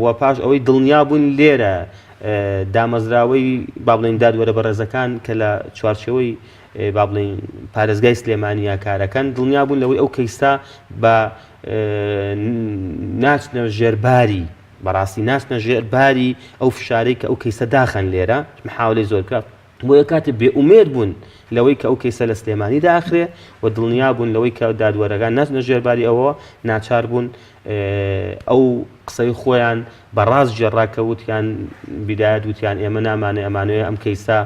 و پاش ئەوەی دڵنیا بوون لێرە دامەزراوەی با بڵێن دادوەرە بەڕێزەکان کە لە چوارچێوەی با بڵێن پارێزگای سلێمانیە کارەکەن دڵنیا بوون لەوەی ئەو کەیستا بە ناچنە ژێرباری، بەڕاستی ناچنە ژێرباری ئەو فشارەی کە ئەو کەیسە داخەن لێرە، محاولەی زۆر کرا بۆ یە کاتێ بێئومێد بوون لەوەی کە ئەو کەیسە لە سلێمانی داخرێ و دڵنیا بوون لەوەی کە دادوەرەکان ناچنە ژێرباری ئەوە، ناچار بوون ئەو قسەی خۆیان بەڕاست جێڕاکە وتیان بیدایەت وتیان ئێمە نامانێ ئەمانوێ ئەم کەیسا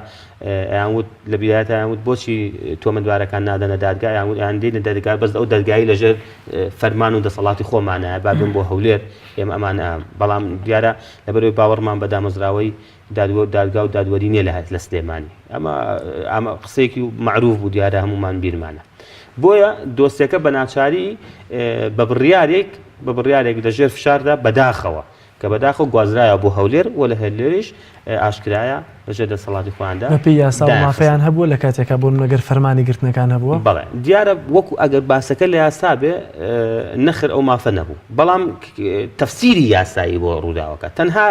یانوت لە بیدایەتە یانوت بۆچی تۆمەتبارەکان نادەنە دادگا، یان دێنە دادگا بەس ئەو دەرگایی لەژێر فەرمان و دەسەڵاتی خۆمانایە با بن بۆ هەولێر ئێمە ئەمانە. بەڵام دیارە لەبەرەوەی باوەڕمان بە دامەزراوەی دادگا و دادوەری نییە لە سلێمانی. ئەمە قسەیەکی معروف بوو، دیارە هەمومان بیرمانە. بۆیە دۆستیەکە بە ناچاری بە بڕیارێک لەژێر فشاردا بەداخەوە کە بەداخە گوازرایە بۆ هەولێر و لە هەولێریش ئاشکرایە لەژێر دەسەڵاتی خۆیاندا بەپێی یاسا و مافەیان هەبووە لە کاتێکە بۆ نەگەر فەرمانی گرتنەکان هەبووە. بەڵێ دیارە وەکو ئەگەر باسەکە لە یاسا بێ نەخر ئەو مافە نەبوو، بەڵام تەفسیری یاسایی بۆ ڕووداوەکە تەنها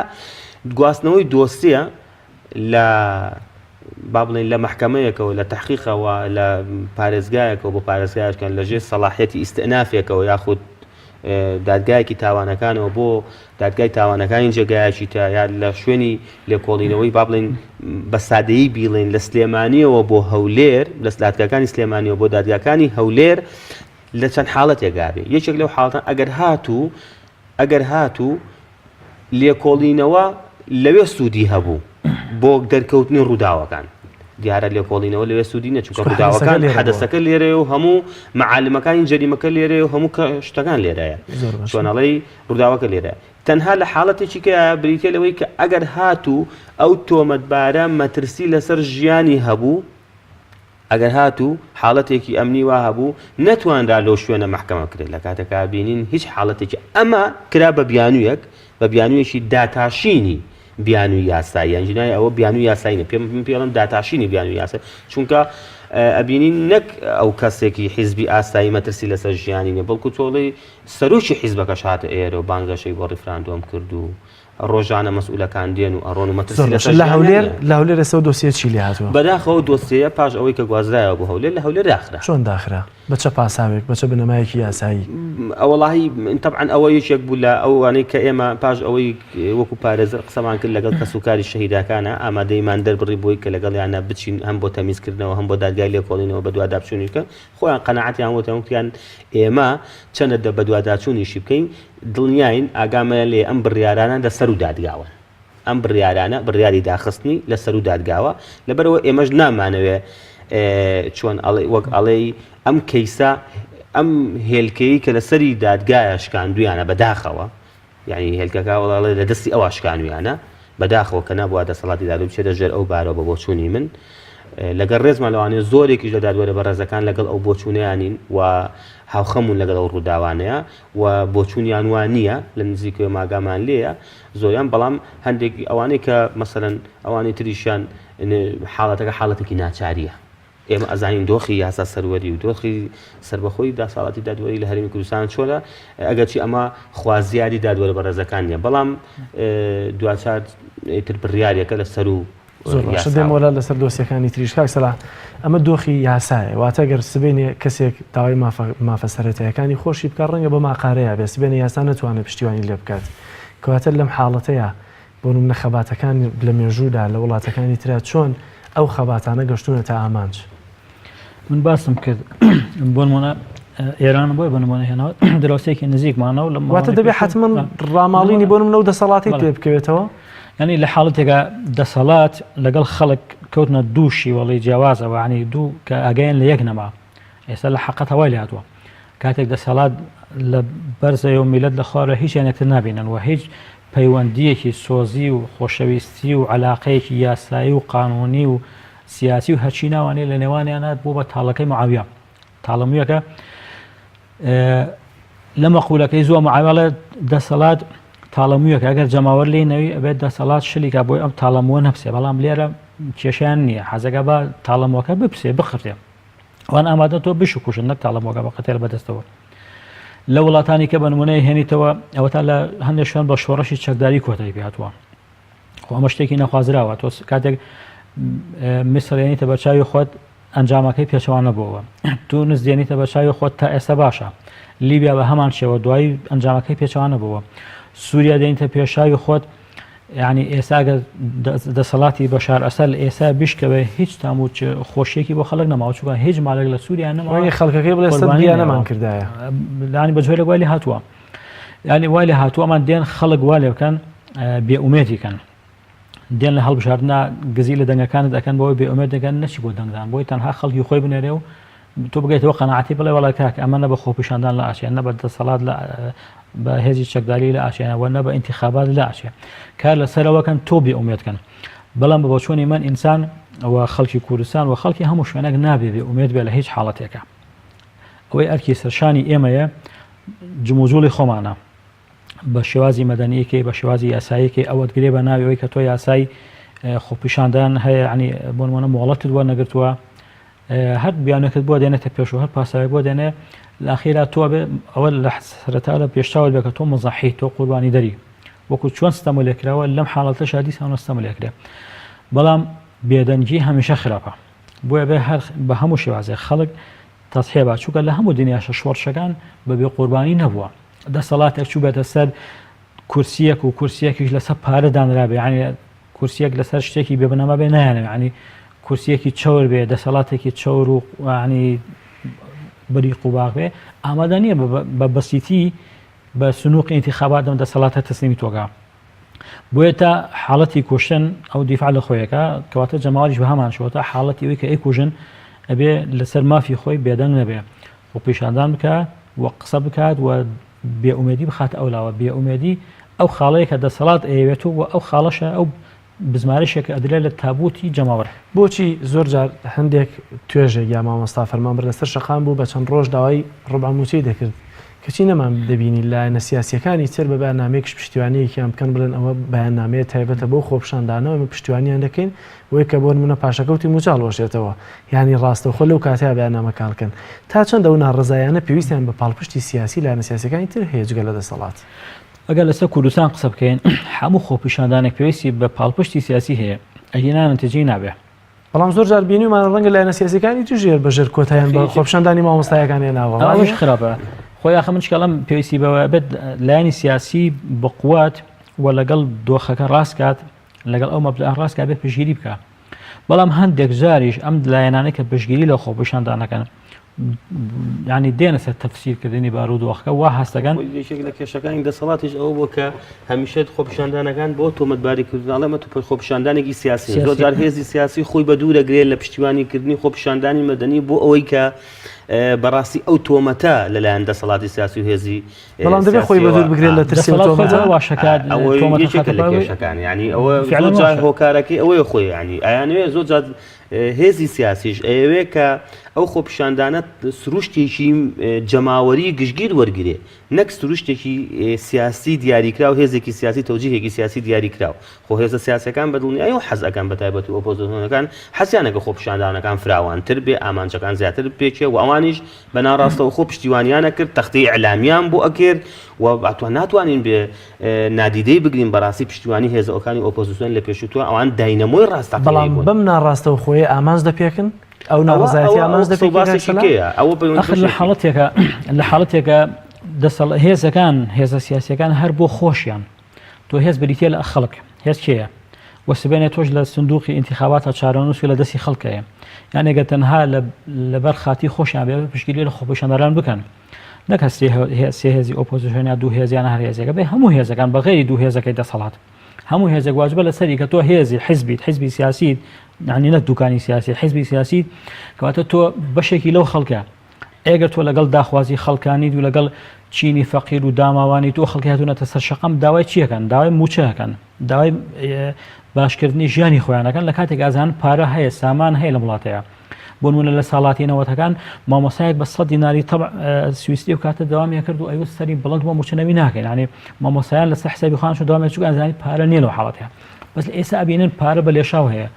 گواستنەوەی دۆستیە لە با بڵێن لە محکەمەیەکەوە لە تەحقیقەوە لە پارێزگایەکەوە بۆ پارێزگایەکان لەژێر سەلاحیەتی ئیستئنافێکەوە یاخود دادگایەکی تاوانەکانەوە بۆ دادگای تاوانەکانی جێگایەکی تا یا لە شوێنی لێکۆڵینەوەی با بڵێن بە سادەیی بیڵێن لە سلێمانیەوە بۆ هەولێر، لە دادگاکانی سلێمانیەوە بۆ دادگاکانی هەولێر لە چەند حاڵەتێکا بێ یەکێک لەو حاڵەتان ئەگەر هاتوو لێکۆڵینەوە لەوێ سوودی هەبوو بۆ دەرکەوتنی ڕووداوەکان دیارە لێکۆڵینەوە لەوێ سوودی نەچووکە ڕووداوەکان حەدەسەکە لێرەیە و هەموو معالمەکانی جەریمەکە لێرەیە و هەموو شتەکان لێرەیە چۆنەڵی ڕووداوەکە لێرە تەنها لە حاڵەتێکی کە بریتە لەوەی کە ئەگەر هاتوو ئەو تۆمەتبارە مەترسی لەسەر ژیانی هەبوو ئەگەر هاتوو حاڵەتێکی ئەمنی وا هەبوو نەتوانرا لەو شوێنە محکەمە کرێت لە کاتێکا بینین هیچ حاڵەتێکی ئەمە کرا بە بیانوویەک بە بیانوویەکی داتاشینی بیانووی یاسایی یانجینای ئەوە بیانووی یاسایی پێڵم داتاشینی بیانووی یاسایی چونکە ئەبینین نەک ئەو کەسێکی حیزبی ئاسایی مەترسی لەسەر ژیانی نیە بەڵکو تۆڵی سەرۆکی حیزبەکەش هاتە ئێرە و بانگەشەی بۆ ڕیفراندۆم کرد و ڕۆژانە مەسئولەکان دێن و ئەڕۆن و مەترسی لەسەر لە هەولێر ئێستا دۆسیە چی لێ هاتووە بەداخەوە دۆسیە پاش ئەوەی کە گوازرایەوە بۆ هەولێر لە هەولێر داخرا چۆن داخرا بەچە پاساوێک بەچە بنەمایەکی یاسایی ئەوەڵاهی طبعا ئەوە یەکێک بوو لە ئەوانەی کە ئێمە پاش ئەوەی وەکو پارێزەر قسەمان کرد لەگەڵ کەسوکاری شەهیداکانە ئامادەیمان دەربڕی بۆی کە لەگەڵ یانە بچین هەم بۆ تەمیزکردنەوە هەم بۆ دادگای لێکۆڵینەوە بە دووادابچوونیکە خۆیان قەنەعەتیان وتیان ئێمە چەندە بە دوواداچوونیشی بکەین دڵنیاین ئاگامە لێ ئەم بڕیارانە لەسەر و دادگاوە ئەم بڕیارانە بڕیاری داخستنی لەسەر و دادگاوە لەبەرەوە ئێمەش نامانەوێ چۆن وەک ئەڵێ ئەم کەیسە ئەم هێلکەی کە لەسەری دادگایە شکاندویانە بەداخەوە یعنی هێلکەکە وەڵێ لە دەستی ئەوە شکاندویانە بەداخەوە کە نابووە دەسەڵاتی دادو بچێتە ژێر ئەو بارەوە بە بۆچوونی من لەگەڵ ڕێزمان لەوانەیە زۆرێکیش لە دادوەرە بەڕێزەکان لەگەڵ ئەو بۆچوونیانین و هاوخەمون لەگەڵ ئەو ڕووداوانەیە و بۆچوونیان وان نییە لە نزیکەوە ماگامان لێیە زۆریان بەڵام هەندێک ئەوانەی کە مەسەرەن ئەوانەی تریشیان حاڵەتەکە حاڵەتێکی ناچاریە ئێمە ئەزانین دۆخی یاسا سەروەری و دۆخی سربەخۆی داساڵاتی دادوەری لە هەرێمی کوردستان چۆنە ئەگەرچی ئەمە خوازیاری دادوەرە بەڕێزەکان نیە بەڵام دواتر تر بڕیارێکە لە سەر و دێمەوەلا لەسەر دۆسیەکانی تریش کاک سەلا ئەمە دۆخی یاسایە واتە گەر سبێنێ کەسێک داوای مافە سەرەتایەکانی خۆشی بکە ڕەنگە بە ماقارەیە بێ سبێنە یاسا نەتوانێت پشتیوانی لێ بکات کەواتە لەم حاڵەتەیە بۆ نمونە خەباتەکان لە مێژوودا لە وڵاتەکانی ترا چۆن ئەو خەباتانە گەشتونە تا ئامانج من باسم کرد بۆ نمونە ئێران بۆی بە نمونە هێناوە دراوسێکی نزیکمانەوە لە واتە دەبێت حتمما ڕاماڵینی بۆ نمونە و دەسەڵاتی پێ بکەوێتەوە ینی لە حاڵەتێکە دەسەڵات لەگەڵ خەڵک کەوتنە دووشی وەڵی جیاوازەوە عنی دوو کە ئاگەیان لە یەک نەما ئێستا لە حەقەت هەوای لە هاتووە کاتێک دەسەڵات لە بەرزەوە میلەت لە خوارە هیچ یانێکتر نابینن و هیچ پەیوەندیەکی سۆزی و خۆشەویستی و علاقەیەکی یاسایی و قانونی و سیاسی و هەرچی ناوانێ لە نێوانیانات بۆ بە تاڵەکەی معاویە تاڵەمویەکە لە مەقولەکەی زووە معاویڵە دەسەڵات تاڵەمویەکە ئەگەر جەماوەر لێ نەوی ئەبێت دەسەڵات شلیکە بۆی ئەم تاڵەمووە نەپسێ بەڵام لێرە کێشیان نییە حەزەکە بە تاڵەمەکە بپسێ بخرتێ وان ئامادە تۆ بشکوشن نەک تاڵەمەکە بە قەتێر بەدەستەوە لە وڵاتانی کە بە نمونەی هێنیتەوە ئەوە تا لە هەندێک شوێن بە شۆڕەشی چەکداری کۆتایی پێهاتووە ئەمە شتێکی نەخوازراوە تۆ کاتێک میسڕێنیتە بە چاوی خۆت ئەنجامەکەی پێچەوانە بووە تو نزدێنیتە بە چاوی خۆت تا ئێستا باشە لیبیا بە هەمان شێوە دوایی ئەنجامەکەی پێچەوانە بووە سووریا دێنیتە پێشاوی خۆت یعنی ئێساگە دەسەڵاتی بەشار ئەسەد ئێستا بشکەوێ هیچ تاموت خۆشیێکی بۆ خەڵک نەماوە چووکە هیچ مالێک لە سووریا نەماوە خەڵکەکەی بڵێ سەدیا نەمان کردایە لانی بەجۆی لە وای لێ هاتووە ینی وای لێ هاتووەمان دێن خەڵک وا لێ بکەن بێئومێدیکەن دێن لە هەڵبژاردنە گزی لە دەنگەکانت دەکەن بۆی بێئومێد دەکەن نەچی بۆ دەنگدان بۆی تەنها خەڵکی خۆی بنێرێ و تۆ بگەیتەوە قەناعەتی بڵێ وەڵا کاک ئەمە نە بە خۆپیشاندان لە ئاشیان نە بە دەسەڵات بە هێزی چەکداری لە ئاشیانەوە نە بە ئینتیخابات لە ئاشیە کار لەسەرەوەکەن تۆ بێئومێدکەن بەڵام بە بۆچوونی من ئینسان و خەڵکی کوردستان و خەڵکی هەموو شوێنێک نابێ بێئومێد بێ لە هیچ حاڵەتێکە ئەوەی ئەرکی سەرشانی ئێمەیە جموجوڵی خۆمانە بە شێوازی مەدەنیەکەی بە شێوازی یاساییەکەی ئەوەت گرێ بە ناویەوەی کە تۆ یاسای خۆپیشاندان هەیە عنی بۆ نمونە مۆڵەتت وە نەگرتووە هەر بیانەکەت بۆ دێنێتە پێش و هەر پاساوی بۆ دێنێ لە ئەخیرا تۆ بێ ئەوە لە سەرەتا لە پێشتاوت بێ کە تۆ مزەحی تۆ قوربانی دەری وەکو چۆن ستەمە لێکراوە لەم حاڵەتە دیسان ستەمە لێکرێ بەڵام بێدەنگی هەمیشە خراپە بۆیە بێ هەر بە هەموو شێوازێ خەڵک تەسحێ با چووکە لە هەموو دنیاشە شۆڕشەکان بەبێ قوربانی نەبووە دەسەڵاتێک چوو بێتە سەر کورسیەک و کورسیەکیش لەسەر پارە دانرابێ ینی کورسیەک لەسەر شتێکی بێبنەما بێ نایانێ ینی کورسیەکی چەور بێ دەسەڵاتێکی چەور و ینی بەریق و باغ بێ ئامادە نییە بە بەسیتی بە سنووقی انتخابات دەم دەسەڵاتە تەسلیمی تۆگا بۆیە تا حاڵەتی کوشتن ئەو دیفاع لە خۆیەکە کەواتە جەماوەریش بە هەمان شەوە حاڵەتی ئەوەی کە ئەیکوژن ئەبێ لەسەر مافی خۆی بێدەنگ نەبێ و پیشاندان بکات و قسە بکات و بێئومێدی بخات ئەولاوە بێئومێدی ئەو خاڵەیە کە دەسەڵات ئەیەوێت و ئەو خاڵەشە ئەو بزمارشێک ئەدرێت لە تابوتی جەماوەر بۆچی زۆر جار هەندێک توێژێک یا مامۆستا فەرمان بەر لەسەر شەقام بوو بە چەند ڕۆژ داوای ڕوبعموچەی دەکرد کەچی نەمان دەبینی لایەنە سیاسیەکانی تر بە بەیاننامەیەکیش پشتیوانیەکیان بکەن بڵێن ئەوە بەیاننامەیە تایبەتە بۆ خۆپشاندانەوە پشتیوانیان دەکەین وەی کە بۆ منە پاشەکەوتی موچال وەشێتەوە یانی ڕاستەوخۆ لەو کاتیا بەیاننامەکانکەن تا چەندە ئەو ناڕزایانە پێویستیان بە پاڵپشتی سیاسی لایەنە سیاسیەکانی تر هەیە جگە لە دەسەڵات ئەگەر لەسەر کوردستان قسە بکەین هەموو خۆپیشاندانێک پێویستی بە پاڵپشتی سیاسی هەیە ئەگەر نەتیجەی نابێ بەڵام زۆر جار بینیمان ڕەنگە لایەنە سیاسیەکانی توژێر بەژێر کۆتاییان بە خۆپشاندانی مامۆستایەکانی ناوە ئەوش خراپە خۆی ئاخە من چکەڵم پێویستی بەوە بێت لایەنی سیاسی بقوات و لەگەڵ دۆخەکە ڕاستکات لەگەڵ ئەو مەبدە ڕاستکە بێت پشگیری بکە بەڵام هەندێک جاریش ئەم لایەنانەی کە پشگیری لە خۆپیشاندانەکەن ینی دێنە سەر تەفسیرکردنی بارودۆخەکە وا هەستەکان یەکێک لە کێشەکانی دەسەڵاتیش ئەوە بووە کە هەمیشە خۆپیشاندانەکان بۆ تۆمەتباریکردنەوەمە تو خۆپیشاندانێکی سیاسی زۆر جار هێزی سیاسی خۆی بە دوور دەگرێت لە پشتیوانیکردنی خۆپیشاندانی مەدەنی بۆ ئەوەی کە بەڕاستی ئەو تۆمەتە لەلایەن دەسەڵاتی سیاسی و هێزی بەڵام دەبێت خۆی بە دوور بگرێت لە ترسی واشەکان لە کێشەکان ینی ئەوە زۆر جار هۆکارەکەی ئەوەیە خۆی ینی ئایانوێ زۆر جار هێزی سیاسیش ئەوەیە کە ئەو خۆپیشاندانە سروشتێکی جەماوەری گشتگیر وەرگێ نەک سروشتێکی سیاسی دیاریکرا و هێزێکی سیاسی تەوجیهێکی سیاسی دیاریکراو خۆ هێزە سیاسەکان بەدڵنیایی و حەزەکان بە تایبەتی ئۆپۆزیسیۆنەکان حەزیانەکە خۆپیشاندانەکان فراوانتر بێ ئامانجەکان زیاتر بپێچێ و ئەوانیش بە ناڕاستەوە خۆ پشتیوانیانە کرد تەختەی ئەعلامیان بۆ ئەکرد و ئەتوان ناتوانین بێ نادیدەی بگرین بەڕاستی پشتیوانی هێزەکانی ئۆپۆزیسیۆن لە پێشووتوە ئەوان داینەمۆی ڕاستەقینەی بەڵام بەم ناڕاستەوە خۆی ئامانج دەپێکن ئەو ناڕزایەتی ئامانج لە حاڵەتێکە هێزەکان هێزە سیاسیەکان هەر بۆ خۆشیان تۆ هێز بریتە لە خەڵک هێز کێیە وەسبێنێت تۆش لە سندوقی انتخاباتە چارەنووسی لە دەستی خەڵکەیە یان ئەگەر تەنها لەبەر خاتی خۆشیان بێ پشتگیری لە خۆپیشاندانان بکەن نەکە سێ هێزی ئۆپۆزیسیۆن یا دوو هێزیان هەر هێزێکە بێ هەموو هێزەکان بەغێری دوو هێزەکەی دەسەڵات هەموو هێزێک واجبە لەسەری کە تۆ هێزی حیزبی سیاسی یعنی نەک دوکانی سیاسی حیزبی سیاسی کەواتە تۆ بەشێکی لەو خەڵکە ئێگە تۆ لەگەڵ داخوازی خەڵکانی و لەگەڵ چینی فەقیر و داماوانی تۆ خەڵکی هاتوونەتە سەر شەقەم داوای چیەکەن داوای موچەکەن داوای باشکردنی ژیانی خۆیانەکەن لە کاتێک ئازان پارە هەیە سامان هەیە لە وڵاتەیە بۆ نمونە لە ساڵاتی نەوەتەکان مامۆسایەک بە 100 دیناری سوئیسی و کاتە داوامی کرد و ئەوە سەری بڵند بۆ موچەنەوی ناکەین ینی مامۆسایان لەسەر حسابی خۆیان داوامی چوو ئازانی پارە نییە لەو حاڵەتەیە بەس ئێستا ئەبینن پارە بە لێشاو هەیە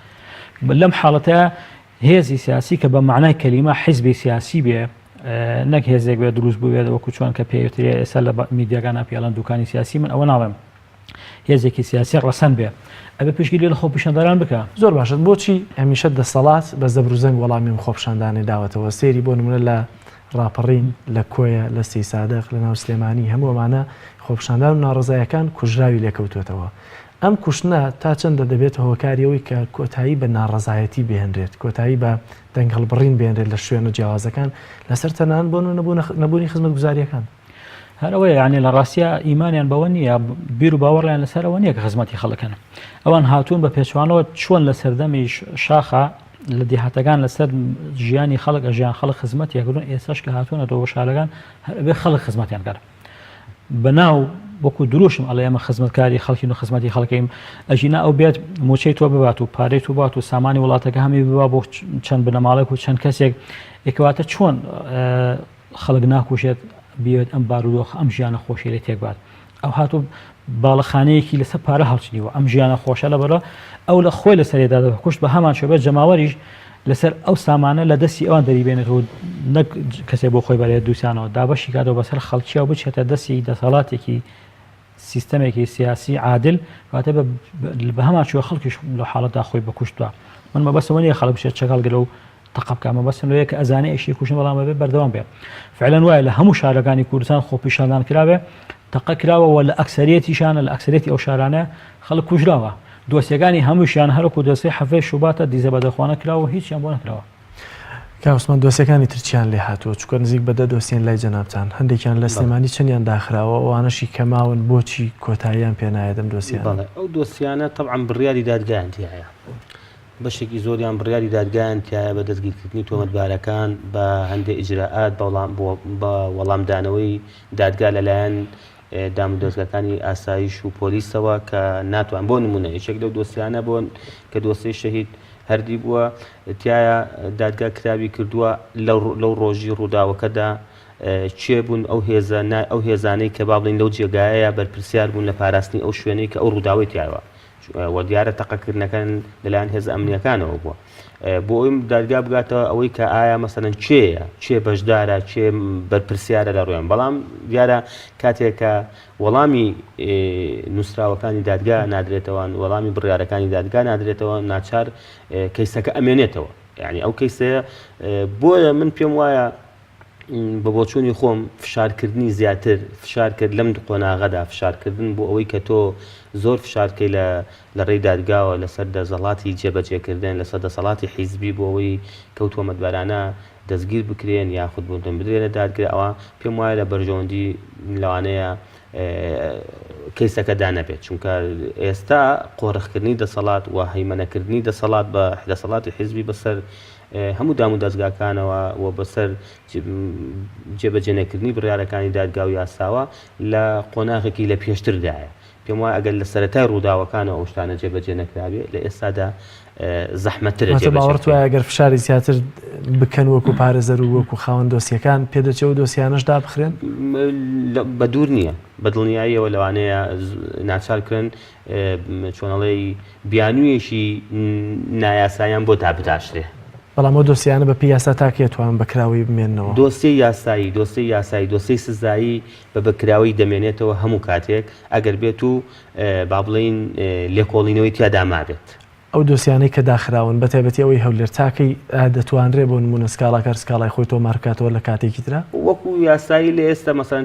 لەم حاڵەتە هێزی سیاسی کە بە معنای کەلیمە حیزبی سیاسی بێ نەک هێزێک بێ دروست بووێت وەکو چۆن کە پێوترێ ئێستا لە میدیاکان پێڵەن دوکانی سیاسی من ئەوە ناڵێم هێزێکی سیاسی ڕەسەن بێ ئەبێ پشتگیری لە خۆپیشاندانان بکە زۆر باشە بۆچی هەمیشە دەسەڵات بە زەبروزەنگ وەڵامی خۆپیشاندانی داوەتەوە سێری بۆ نمونە لە ڕاپەڕین لە کۆیە لە سی سادەق لە ناو سلێمانی هەمووەمانە خۆپیشاندان و ناڕزایەکان کوژراوی لێکەوتوێتەوە ئەم کوشتنە تا چەندە دەبێت هۆکاریەوەی کە کۆتایی بە ناڕزایەتی بهێنرێت کۆتایی بە دەنگهەڵبڕین بهێنرێت لە شوێنە جیاوازەکان لەسەر تەنان بۆ نەبوونی خزمەت گوزاریەکان هەرەوەی یعنی لە ڕاستیە ئیمانیان بەوە نییە بیر و باوەڕیان لەسەرەوە نییە کە خزمەتی خەڵەکەن ئەوان هاتوون بە پێچوانەوە چۆن لە سەردەمی شاخە لە دیهاتەکان لەسەر ژیانی خەڵک ژیان خەڵک خزمەتیەکردن ئێستاش کە هاتوونەوە شارەکان هەربێ خەڵک خزمەتیان کرد بەناو وەکو دروشم ئەڵێ ئێمە خزمەتکاری خەڵکین و خزمەتی خەڵکەیم ئەژینا ئەو بێت موچەی تۆ ببات و پارەی تو بات و سامانی وڵاتەکە هەمی ببا بۆ چەند بنەماڵێک و چەند کەسێک ئێکەواتە چۆن خەڵک ناکوشێت بێت ئەم بارودۆخ ئەم ژیانە خۆشی لێ تێکبات ئەو هاتو باڵەخانەیەکی لەسەر پارە هەڵچنیوە ئەم ژیانە خۆشە لەبەرە ئەو لە خۆی لەسەرێدا کوشت بە هەمان شێوەیە جەماوەریش لەسەر ئەو سامانە لە دەستی ئەوان دەریبێنێتەوە نەک کەسێک بۆ خۆی بەرێت دووسیانەوە دابەشی کاتەوە بەسەر خەڵکیەوە بچێتە دەستی دەسەڵاتێکی سیستەمێکی سیاسی عادل واتە بە هەمان شێوە خەڵکیش لە حاڵەتدا خۆی بکوشتووە من مەبەستەوە نییە خەڵک بچێت چەکەڵ گەلە و تەقەبکە مەبەستم لەوەیە کە ئەزانێ ئەشی کوشتن بەڵام بێ بەردەوام بێ فعلەن وایە لە هەموو شارەکانی کوردستان خۆپیشاندان کراوێ تەقە کراوەوە لە ئەکسەریەتیشانە لە ئەکسەریەتی ئەو شارانە خەڵک کوژراوە دۆسیەکانی هەمووشیان هەرکو دەستی حەفەی شوباتە دیزە بەدەخواانە کراوە هیچیان بۆ نەکراوە کاوسمان دۆسیەکانی ترچیان لێ هاتووە چکە نزیک بەدە دۆسیێن لای جەنابتان هەندێکیان لە سلێمانی چەندیان داخراوە ئەوانەشی کەماون بۆچی کۆتاییان پێنایە دەم دۆسییان ئەو دۆسیانە طبعاً بڕیاری دادگایان تایە بەشێکی زۆریان بڕیاری دادگایان تایە بە دەستگیرکردنی تۆمەتبارەکان بە هەندێک ئیجراءات بە وەڵامدانەوەی دادگا لەلایەن دام و دەستگاکانی ئاسایش و پۆلیسەوە کە ناتوان بۆ نمونە یەکێک لەو دۆسیانە بۆن کە دۆسەی شەهید هەردی بووە تایە دادگا کتابی کردووە لەو ڕۆژی ڕووداوەکەدا چێ بوون ئەو هێزانەی کە با بڵین لەو جێگایە بەرپرسیار بوون لە پاراستنی ئەو شوێنەی کە ئەو ڕووداوی تایەوە وە دیارە تەقەکردنەکان لەلایەن هێز ئەمنیەکانەوە بووە بۆ ئەوی دادگا بگاتەوە ئەوەی کە ئایا مەسەلەن چێ بەشدارە چێ بەرپرسیارە لە ڕۆیان بەڵام دیارە کاتێکە وەڵامی نووسراوەکانی دادگا نادرێتەوە وەڵامی بڕیارەکانی دادگا نادرێتەوە ناچار کەیسەکە ئەمێنێتەوە یعنی ئەو کەیسەیە بۆیە من پێم وایە بە بۆچوونی خۆم فشارکردنی زیاتر فشار کرد لەم قۆناغەدا فشارکردن بۆ ئەوەی کە تۆ زۆر فشارکەی لە ڕێی دادگاوە لەسەر دەسەڵاتی جێبەجێکردن لەسەر دەسەڵاتی حیزبی بۆ ئەوەی کەوتووە مەتبارانە دەستگیر بکرێن یاخود بۆتن بدرێنە دادگرێ ئەوە پێم وایە لە بەرژەوەندی لەوانەیە کەیسەکە دانەبێت چونکە ئێستا قۆڕخکردنی دەسەڵات و هەیمەنەکردنی دەسەڵات بە دەسەڵاتی حیزبی بەسەر هەموو دام و دەستگاکانەوە و بەسەر جێبەجێنەکردنی بڕیارەکانی دادگا و یاساوە لە قۆناغێکی لە پێشتردایە پێم وایە ئەگەر لە سەرەتای ڕووداوەکانەوە ئەو شتانە جێبەجێ نەکرابێت لە ئێستادا زەحمەتترە باوەڕت وایە ئەگەر فشاری زیاتر بکەن وەکو پارێزەر و وەکو خاوەن دۆسیەکان پێدەچێت و دۆسیانەشدا بخرێن بە دوور نییە بە دڵنیاییەوە لەوانەیە ناچارکردن چۆنەڵێی بیانوویەشی نایاساییان بۆ تا بتاشرێ بەڵام ئەو دۆسیانە بە پیاسا تاکێتوان بەکراوی بمێننەوە دۆسیی یاسایی دۆسیی سزایی بە بەکراوی دەمێنێتەوە هەموو کاتێک ئەگەر بێت و با بڵین لێکۆڵینەوەی تیادا مابێت ئەو دۆسیانەی کە داخراون بە تایبەتی ئەوەی هەولێر تاکەی دەتوانرێ بۆ نمونە سکاڵاکار سکاڵای خۆی تۆ مارکاتەوە لە کاتێکی ترە وەکو یاسایی لە ئێستا مەسەن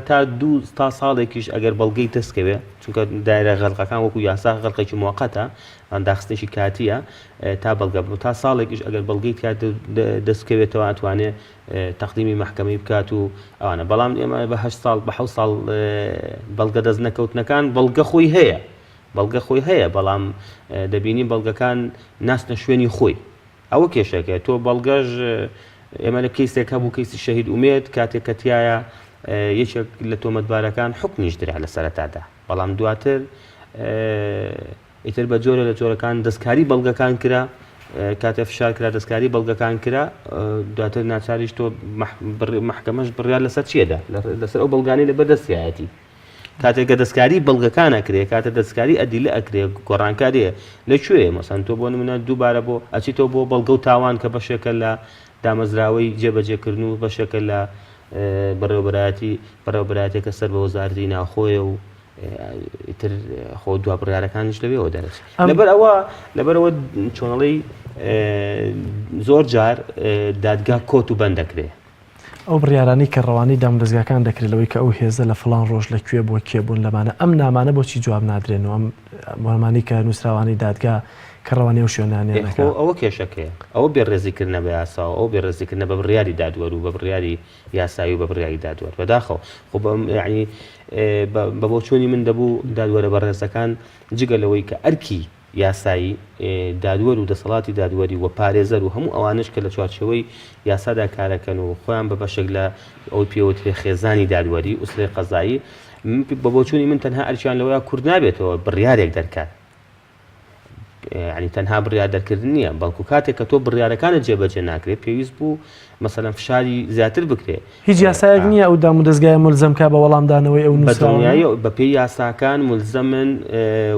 تا ساڵێکیش ئەگەر بەڵگەی دەستکەوێت چونکە دایرە غەڵقەکان وەکو یاسا غەڵقێکی موقەتە داخستێکی کاتیە تا بەڵگە تا ساڵێکیش ئەگەر بەڵگەی دەستکەوێتەوە ئەتوانێت تەقدیمی مەحکەمەی بکات و ئەوانە بەڵام ئێمە بە 8 ساڵ بە 7 ساڵ بەڵگە دەست نەکەوتنەکان بەڵگە خۆی هەیە بەڵام دەبینی بەڵگەکان ناستە شوێنی خۆی ئەوە کێشەکە تۆ بەڵگەژ ئێمە لە کەیسێک هەبوو کەیسی شەهید ئومێد کاتێک کە تایە یەکێک لە تۆمەتبارەکان حکمیش درا لە سەرەتادا بەڵام دواتر ئیتر بە جۆرە لە جۆرەکان دەستکاری بەڵگەکان کرا کاتێ فشار کرا دەستکاری بەڵگەکان کرا دواتر ناچاریش تۆ محکەمەش بڕیار لەسەر چێدا لەسەر ئەو بەڵگانی لە بەردەستیایەتی کاتێکگە دەستکاری بەڵگەکان ئەکرێ کاتە دەستکاری ئەدیلە ئەکرێ گۆڕانکاریە لەکوێ مەسەن تۆ بۆ نمونە دووبارە بۆ ئەچیتەوە بۆ بەڵگە و تاوان کە بەشێکە لە دامەزراوەی جێبەجێکردن و بەشێکە لە بەڕێوەبەرایەتێکە سەر بە وەزارەتی ناوخۆیە و ئیتر خۆ دوا بڕیارەکانش لەوێەوە دەرەچێت لەبەرەوە چۆنەڵی زۆر جار دادگا کۆت و بەند دەکرێت ئەو بڕیارانی کە ڕەوانی دام دەستگاکان دەکرێتەوەی کە ئەو هێزە لە فڵان ڕۆژ لەکوێ بۆ کێبوون لەمانە ئەم نامانە بۆچی جواب نادرێنەوە ئەمانی کە نووسراوانی دادگا کە ڕەوانی ئەو شوێنانیانەکە ئەوە کێشەکەیە ئەوە بێڕێزیکردنە بە یاساوە ئەو بێڕێزیکردنە بە بڕیاری دادوەر و بە بڕیاری یاسایی و بە بڕیاری دادوەر بەداخەوە خۆ یعنی بە بۆ چۆنی من دەبوو دادوەرە بەڕێزەکان جگەلەوەی کە ئەرکی یاسایی دادوەر و دەسەڵاتی دادوەری و پارێزەر و هەموو ئەوانش کە لە چوارچەوەی یاسادا کارەکەن و خۆیان بە بەشێک لە ئەوی پێوترێ خێزانی دادوەری ئوسڵی قەزایی بە بۆچوونی من تەنها ئەرچیان لەوەیە کورد نابێتەوە بڕیارێک دەرکات ینی تەنها بڕیار دەرکردن نییە بەڵکو کاتێک کە تۆ بڕیارەکانت جێبەجێ ناکرێت پێویست بوو مەسەلەن فشاری زیاتر بکرێت هیچ یاسایەک نییە ئەو دام و دەستگای ملزەمکە بە وەڵامدانەوەی ئەو نووسراوە بە پێی یاساکان ملزەمن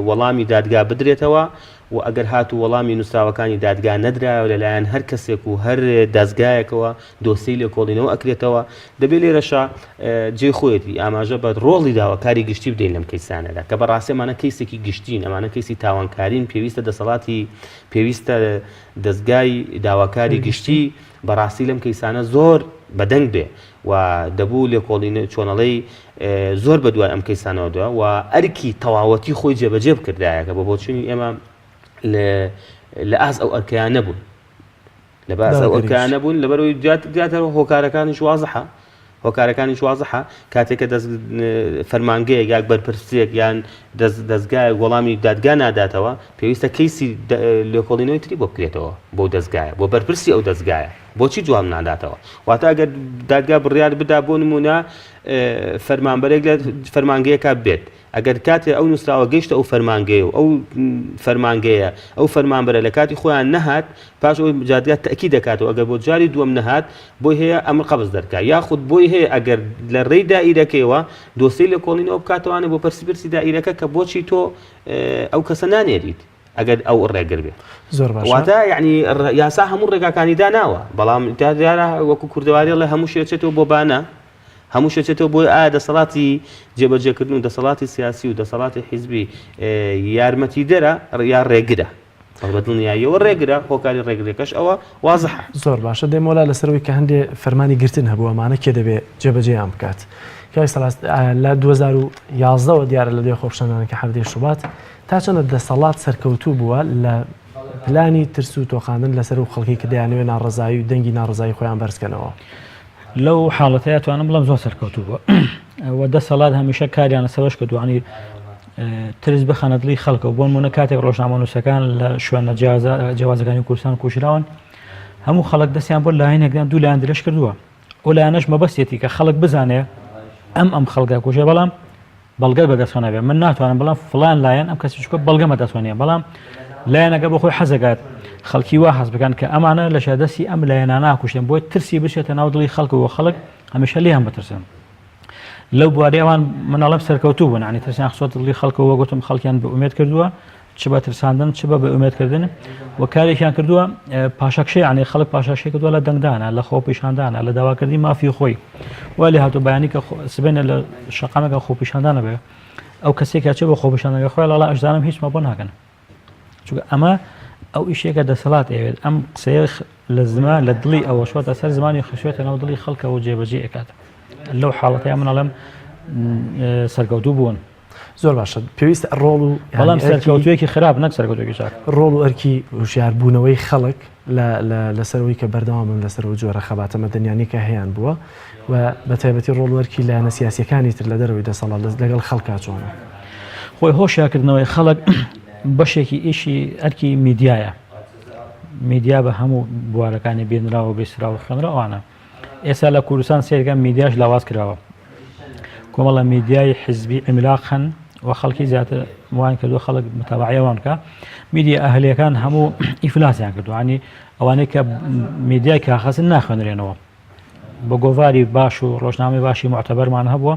وەڵامی دادگا بدرێتەوە و ئەگەر هات و وەڵامی نووسراوەکانی دادگا نەدرایەوە لەلایەن هەر کەسێک و هەر دەستگایەکەوە دۆسی لێکۆڵینەوە ئەکرێتەوە دەبێت لێرەشە جێ خۆیەتی ئاماژە بە ڕۆڵی داواکاری گشتی بدەین لەم کەیسانەدا کە بەڕاستی ئەمانە کەیسێکی گشتین ئەمانە کەیسی تاوانکارین پێویستە دەسەڵاتی پێویستە دەستگای داواکاری گشتی بەڕاستی لەم کەیسانە زۆر بەدەنگ بێ و دەبوو لێکۆڵینە چۆنەڵەی زۆر بەدوای ئەم کەیسانەوە دووە و ئەرکی تەواوەتی خۆی جێبەجێ بکردایە کە بە بۆچوونی ئێمە لە ئاز ئەو ئەرکیان نەبوون لەباس ئەوکانە بوون لەبەرەوەی دیاتەوە هۆکارەکانیش وازەحە هۆکارەکانیش وازەحە کاتێککە فەرمانگەیە یاک بەرپرسێک یان دەستگای وەڵامی دادگا ناداتەوە پێویستە کەیسی لێکۆڵینەوەی تری بۆ بکرێتەوە بۆ دەستگایە بۆ بەرپرسی ئەو دەستگایە بۆچی جواب ناداتەوە واتە ئەگەر دادگا بڕیار بدا بۆ نمونە فەرمانبەرێک لە فەرمانگەیەکە بێت ئەگەر کاتێ ئەو نووسراوە گەیشتە ئەو فەرمانگەیە و ئەو فەرمانگەیە ئەو فەرمانبەرە لە کاتی خۆیان نەهات پاش ئەوی جادگا تەکی دەکاتەوە ئەگەر بۆ جاری دووەم نەهات بۆی هەیە ئەمر قەبز دەرکات یاخود بۆی هەیە ئەگەر لە ڕێی دائیرەکەیەوە دۆسەی لێکۆڵینەوە بکاتەوەوانێ بۆ پرسی دائیرەکە کە بۆچی تۆ ئەو کەسە نانێریت ئەگەر ئەو ڕێگر بێت زۆر باش واتە یعنی یاسا هەموو ڕێگاکانی داناوە بەڵام دیارە وەکو کوردەواری لە هەموو شێچێتەوە بۆ بانە هەموو شێچێتەوە بۆی ئایا دەسەڵاتی جێبەجێکردن و دەسەڵاتی سیاسی و دەسەڵاتی حیزبی یارمەتی دەرە یا ڕێگرە بەدڵنیاییەوە ڕێگرە هۆکاری ڕێگرێکەش ئەوە وازەحە زۆر باشە دێمەوەلا لەسەرەوەی کە هەندێ فەرمانی گرتن هەبووە ئەمانە کێ دەبێت جێبەجێیان بکات کای سەلاست لە 2011ەوە دیارە لە دوێ خۆپیشاندانەکە هەفتەی شوبات تا چەندە دەسەڵات سەرکەوتوو بووە لە پلانی ترس و تۆخاندن لەسەر و خەڵکی کە دەیانوێ ناڕزایی و دەنگی ناڕزایی خۆیان بەرزکەنەوە لەو حاڵەتەیە توانم بڵم زۆر سەرکەوتوو بووە وە دەسەڵات هەمیشە کاریانە سەرش کردوانی ترس بخەنە دڵی خەڵکە بۆ نمونە کاتێک ڕۆژنامە نووسەکان لە شوێنە جیازەکانی کوردستان کوشراون هەموو خەڵک دەستیان بۆ لایەنێکدان دوو لایەن درێژ کردووە ئەو لایەنەش مەبەستێتی کە خەڵک بزانێ ئەم خەڵکە کوژێ بەڵام بەڵگە بەدەستوانە بێ من ناتوانم بەڵام فلان لایەن ئەم کەسی چکە بەڵگەمە دەستوانێ بەڵام لایەنەکە بە خۆی حەزەکات خەڵکی وا حەز بکەن کە ئەمانە لە شادەسی ئەم لایەنە ناکوشتن بۆی ترسی بچێتە ناو دڵی خەڵک و خەڵک هەمیشە لیان بترسن لەو بوارەیەوان مناڵم سەرکەوتوو بوون عنی ترسیان خسۆت دڵی خەڵکەوە گوتم خەڵکیان بە ئومێد کردووە چ بە ترساندن چ بە ئومێدکردن و کارێکیان کردووە پاشەکشەی عنی خەڵک پاشەکشەی کردووە لە دەنگدانە لە خۆپیشاندانە لە داواکردی مافی خۆی ولی هاتو بەیانی کە سبێنە لە شەقامێکە خۆپیشاندانە بێ ئەو کەسێکە چ بە خۆپیشاندانەکە خۆی لەڵا ئەژدانم هیچ مە بۆ ناکەن چونکە ئەمە ئەو ئیشێکە دەسەڵات ئەوێت ئەم قسەیە لە زمان لە دڵی ئەوە شواتە سەر زمانی خشوێتە ناو دڵی خەڵکەوە و جێبەجێ ئەکات لەو حاڵەتەیە منەڵێم سەرکەوتوو بوون زۆر باشە پێویستە ڕۆڵ و بەڵام سەرکەوتوویەکی خراپ نەک سەرکەوتوێکی چاک ڕۆڵ و ئەرکی وشیاربوونەوەی خەڵک لەسەرەوەی کە بەردەوامن لەسەر و جۆرە خەباتە مەدەنیانی کە هەیەیان بووە و بە تایبەتی ڕۆڵ و ئەرکی لایەنە سیاسیەکانی تر لە دەرەوەی دەسەڵات لەگەڵ خەڵکا چۆنە خۆی هۆشیارکردنەوەی خەڵک بەشێکی ئیشی ئەرکی میدیایە میدیا بە هەموو بوارەکانی بێنراوە بێسرا و خوێنراوانە ئێستا لە کوردستان سێرگە میدیاش لاواز کراوە کۆمەڵە میدیای حزبی عیملاقن و خەڵکی زیاتر وان کردو خەڵک متابعەوان کە میدیا ئەهلیەکان هەموو ئیفلاسیان کردو عنی ئەوانەی کە میدیای کاخەزن ناخوێنرێنەوە بە گۆڤاری باش و ڕۆژنامەی باشی معتەبەرمان هەبووە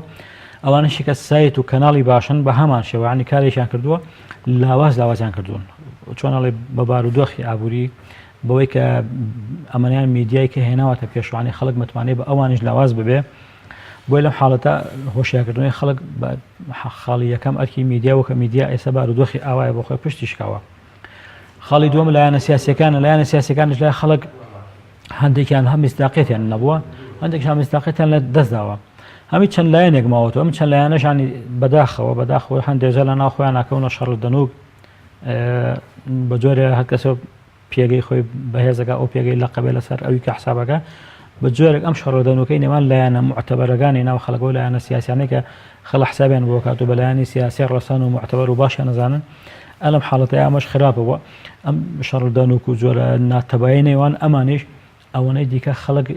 ئەوانشی کە سایت و کەناڵی باشن بە هەمان شێوە عنی کارێکیان کردووە لاوازیان کردوون چۆنەڵێ بە بارودۆخی ئابووری بەوەی کە ئەمەیان میدیای کە هێناوەتە پێشوانی خەڵک متوانێت بە ئەوانش لاواز ببێ بۆی لەم حاڵەتە هۆشیارکردنەوەی خەڵک بە خاڵی یەکەم ئەرکی میدیاوە کە میدیا ئێستا بارودۆخی ئاوایە بۆ خۆی پشتی شکاوە خاڵی دووەم لایەنە سیاسیەکانش لای خەڵک هەندێکیان هەم مستاقیەتیان نەبووە هەندێکیان مستاقیەتیان لە دەستداوە هەمی چەند لایەنێک ماوەتەوە ئەم چەند لایەنەشانی بەداخەوە هەندێک جە لە ناو خۆیان ناکەونە شەڕ دەنووک بە جۆرە هەر کەسە پێگەی خۆی بەهێزەکە ئەو پێگەی لە قەبێ لەسەر ئەوی کە حسابەکە بە جۆرێک ئەم شەڕدەنوکەی نێوان لایەنە معتەبەرەکانی ناو خەڵکەوە لایەنە سیاسیانەی کە خەڵ حسابیان بۆ کات و بەلایانی سیاسی ڕەسەن و معتەبەر و باشیان نەزانن ئەلم حاڵەتەیە ئەمەش خراپەوە ئەم شەڕدەنوک و جۆرە ناتەبایی نێوان ئەمانیش ئەوەی دیکە خەڵک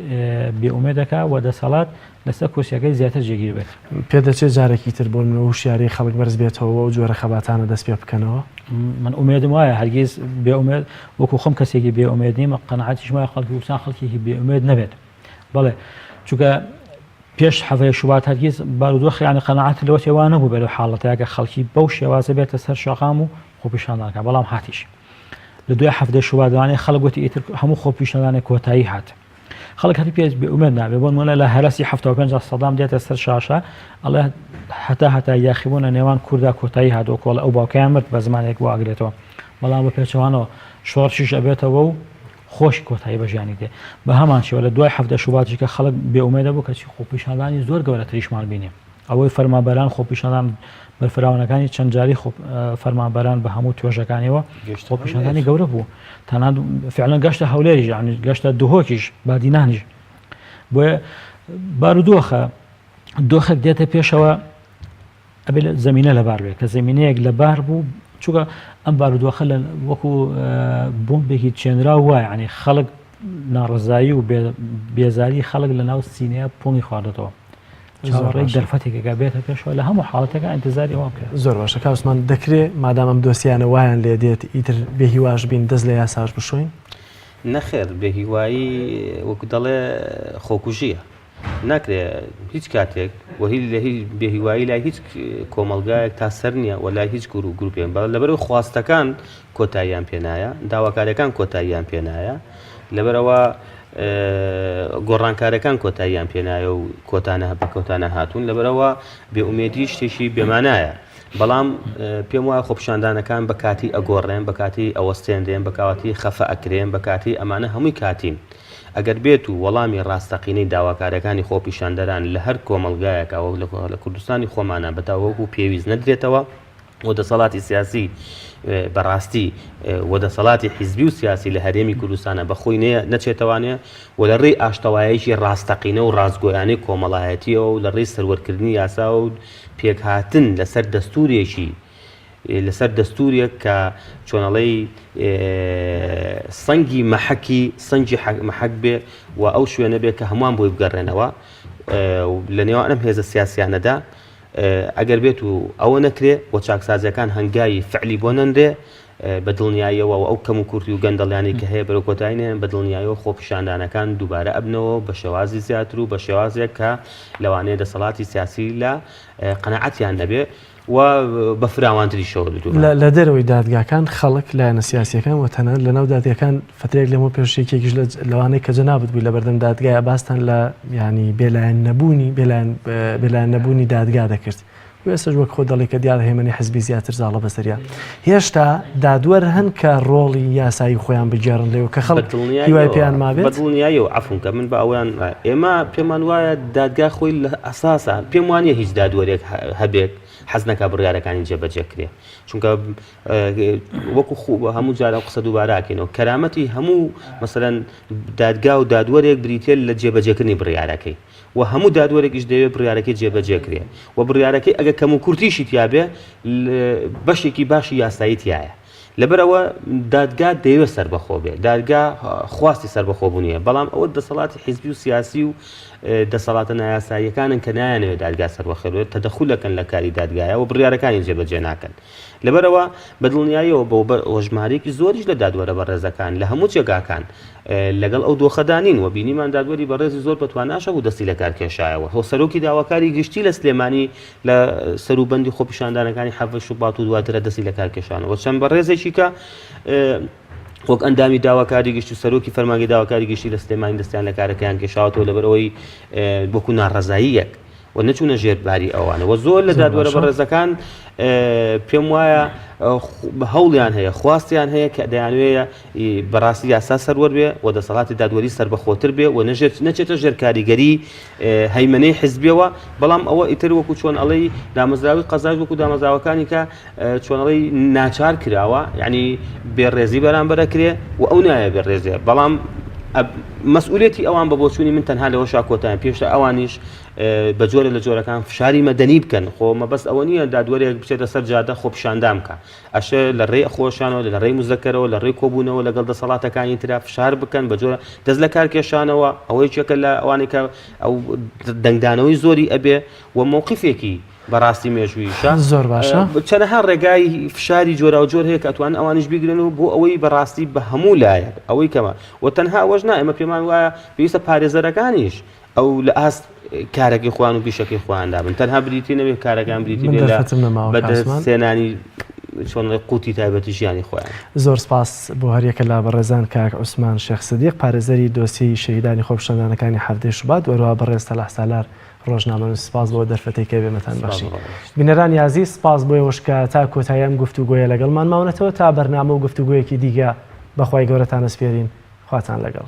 بێئومێدەکە و دەسەڵات لەسەر کورسیەکەی زیاتر جێگیر بێت پێدەچێت جارێکی تر بۆ منەوە وشیاری خەڵک بەرز بێتەوە و جۆرە خەباتانە دەست پێ بکەنەوە من ئومێدم وایە هەرگیز بێئومێد وەکو خۆم کەسێکی بێئومێدنیم قەنەعەتیش وایە خەڵکی کوردستان خەڵکێکی بێئومێد نەبێت بەڵێ چونکە پێش حەفەیە شوبات هەرگیز بارودۆخیانی قەنەعەت لەوە تێوان نەبوو بێت لەو حاڵەتەیە کە خەڵکی بەو شێوازە بێتە سەر شەقام و خۆپیشاندانەکە بەڵام هاتیش لە دوای هەفتەی شوباتوانەی خەڵک وتی ئیتر هەموو خۆپیشاندانێک کۆتایی هات خەڵک هەتی پێ بێئومێد نابێ بۆ نمونە لە هەرسی 75 سەدام دێتە سەر شاشە ئەڵێ هەتا یاخیبوونە نێوان کووردا کۆتایی هاتۆ کۆڵ ئەو باوکیان مرد بە زمانێک بۆ ئاگرێتەوە بەڵام بە پێچەوانەوە شۆڕشیش ئەبێتەوە و خۆش کۆتایی بەژیانی دێ بە هەمان شێوە لە دوای هەفتە شوباتی کە خەڵک بێئومێدە بوو کەچی خۆپیشاندانی زۆر گەورە تریشمان بینێ ئەوەی فەرمانبەران خۆپیشاندان بەرفراوانەکانی چەند جاری فەرمانبەران بە هەموو توێژەکانیەوە خۆپیشاندانی گەورە بوو تەنانەت فعلا گەشتە هەولێریش یعنی گەشتە دهۆکیش بادینانیش بۆیە دۆخێک دێتە پێشەوە ئەبێ زەمینە لەبار بێت کە زەمینەیەک لەبار بوو چووکە ئەم بارودۆخە وەکو بۆمبێکی چێنرا وایە ینی خەڵک ناڕزایی و بێزاری خەڵک لە ناو سینەیە پۆنی خواردێتەوە چاوەڕێک دەرفەتێکەکە بێتە پێشەوە لە هەموو حاڵەتەکە ئینتزاری ئەوە بکرێت زۆر باشە کاوسمان دەکرێت مادام ئەم دۆسیانە وایان لێ دێت ئیتر بێهیواش بین دەست لە یاساش بشوین نەخێر بێهیوایی وەکو دەڵێ خۆکوژیە ناکرێت هیچ کاتێک وهی لە هیچ بێهیوایی لای هیچ کۆمەلگایەک تا سەر نییە و لای هیچ گروپێن لەبەرەوە خواستەکان کۆتاییان پێنایە داواکارەکان کۆتاییان پێنایە لەبەرەوە گۆڕانکارەکان کۆتاییان پێنایە و بە کۆتانە هاتوون لەبەرەوە بێئومێدی شتێکی بێمانایە بەڵام پێم وایە خۆپیشاندانەکان بە کاتی ئەگۆڕێن بە کاتی ئەوەستێندێن بە کاتی خەفە ئەکرێن بە کاتی ئەمانە هەمووی کاتین ئەگەر بێت و وەڵامی ڕاستەقینەی داواکارەکانی خۆپیشاندەران لە هەر کۆمەلگایەکەوە لە کوردستانی خۆمانە بەتاوەکو پێویست نەدرێتەوە و دەسەڵاتی سیاسی بەڕاستی و دەسەڵاتی حیزبی و سیاسی لە هەرێمی کوردستانە بەخۆی نەچێتەوانێ و لە ڕێی ئاشتەوایەکی ڕاستەقینە و ڕازگۆیانەی کۆمەڵایەتیەوە و لە ڕێی سەروەرکردنی یاسا و پێکهاتن لەسەر دەستورێکی لەسەر دەستورێک کە چۆنەڵەی سەنگی مەحەک بێ و ئەو شوێنە بێت کە هەمووان بۆی بگەڕێنەوە لە نێوان ئەم هێزە سیاسیانەدا ئەگەر بێت و ئەوە نەکرێ و چاکسازیەکان هەنگاوی فعلی بۆ نەندێ بە دڵنیاییەوە ئەو کەم و کورتی و گەندەڵیانی کە هەیە بەرەو کۆتایینێن بە دڵنیاییەوە خۆپیشاندانەکان دووبارە ئەبنەوە بە شێوازی زیاتر و بە شێوازێک کە لەوانەیە دەسەڵاتی سیاسی لە قەنەعەتیان نەبێ و بە فراوانتری شەوە لە دەرەوەی دادگاکان خەڵک لایەنە سیاسیەکان و تەنانەت لە ناو دادگاکان فترێک لەمە پێشێکێکیش لەوانەیە کە جەنابەت بووی لە بەردەم دادگایە باستان لە ینی بێلایەن نەبوونی دادگا دەکرد وێسەش وەک خۆ دەڵێ کە دیار هێمنی حزبی زیاتر زاڵە بەسەریا هێشتا دادوەر هەن کە ڕۆڵی یاسایی خۆیان بگێڕن لێەوە کە خەڵک هیوای پێیان مابێت بەدڵنیایی و عەفوون کە من بە ئەویان ئێمە پێمان وایە دادگا خۆی لە ئەساسە پێم وانیە هیچ دادوەرێک هەبێت حەز نەکا بڕیارەکانی جێبەجێکرێ چونکە وەکو هەموو جارە قسە دووباراکەینەوە کەرامەتی هەموو مەسەلەن دادگا و دادوەرێک بریتێ لە جێبەجێکردنی بڕیارەکەی و هەموو دادوەرێکیش دەوێت بڕیارەکەی جێبەجێکرێ و بڕیارەکەی ئەگە کەم و کورتیشی تیابێ بەشێکی باشی یاسایی تایە لەبەرەوە دادگا دەیوێت سەربەخۆ بێ دادگا خواستی سەربەخۆبوونیە بەڵام ئەوە دەسەڵاتی حیزبی و سیاسی و دەسەڵاتە نایاساییەکانن کە نایانەوێت دادگا سەربەخێنێت تەدەخولەکەن لە کاری دادگایە و بڕیارەکانی جێبەجێ ناکەن لەبەرەوە بەدڵنیاییەوە بە وەژمارێکی زۆریش لە دادوەرە بەڕێزەکان لە هەموو جێگاکان لەگەڵ ئەو دۆخەدانین و بینیمان دادوەری بەڕێزی زۆر بەتواناشە و دەستی لە کارکێشایەوە هۆسەرۆکی داواکاری گشتی لە سلێمانی لە سەروبەندی خۆپیشاندانەکانی حەڤە شوبات و دواترە دەستی لە کارکێشانەوە چەند بەڕێزێکی کە وەک ئەندامی داواکاری گشت و سەرۆکی فەرمانگەی داواکاری گشتی لە سلێمانی دەستیان لە کارەکەیان کێشاوەتەوە لەبەرەوەی وەکو ناڕەزاییەک و نەچوونە ژێرباری ئەوانە و زۆر لە دادوەرە بەڕێزەکان پێم وایە هەوڵیان هەیە خواستیان هەیە کە دەیانوێیە بەڕاستی یاسا سەروەر بێ و دەسەڵاتی دادوەری سەربەخۆتر بێ و نەچێتە ژێرکاریگەری هەیمنەی حیزبیەوە بەڵام ئەوە ئیتر وەکو چۆن ئەڵەی دامەزراوی قەزای وەکو دامەزراوەکانی کە چۆنەڵی ناچار کراوە یعنی بێڕێزی بەرامبەرەکرێ و ئەو نایە بێڕێزیە بەڵام مەسئولێتی ئەوان بە بۆچوونی من تەنها لەوە شاکۆتایان پێشتە ئەوانیش بە جۆرە لە جۆرەکان فشاری مەدەنی بکەن خۆ مەبەست ئەوە نییە دادوەرێک بچێتە سەر جادە خۆپیشاندان بکە ئەشە لە ڕێی خۆشانەوە لە ڕێی مزەکەرەوە لە ڕێی کۆبوونەوە لەگەڵ دەسەڵاتەکانی ترا فشار بکەن بە جۆرە دەست لە کارکێشانەوە ئەوەی چێکە لە ئەوانێک کە ئەو دەنگدانەوەی زۆری ئەبێ و مووقفێکی بەڕاستی مێژوویشە زۆر باشە چەنەها ڕێگای فشاری جۆرا و جۆر هەیە کە ئەتوان ئەوانش بیگرنەوە بۆ ئەوەی بەڕاستی بە هەموو لایەک ئەوەی کەمە و تەنها ئەوەش نا ئێمە پێمان وایە پێویستە پارێزەرەکانیش ئەو لە ئاست کارێکی خوان و بیشەکەی خواندا بن تەنها بریتی نەبێت کارەکان بریتی بەدەستێنانی چۆن قوتی تایبەتی ژیانی خۆیان زۆر سپاس بۆ هەریەکە لا بەڕێزان کاک عوسمان شێخ سدیق پارێزەری دۆسی شەهیدانی خۆپیشاندانەکانی هەفتەی شوبات وەروە بەڕێز تەلاح سالار ڕۆژنامە سپاس بۆ دەرفەتێکی بێمەتان بەخشی بینەرانی عەزیز سپاس بۆ ئەوەش کە تا کۆتاییەم گفتوگۆیە لەگەڵمان ماونەتەوە تا بەرنامە و گفتوگۆیەکی دیگە بەخوای گەورەتان ئەسپێرین خواتان لەگەڵ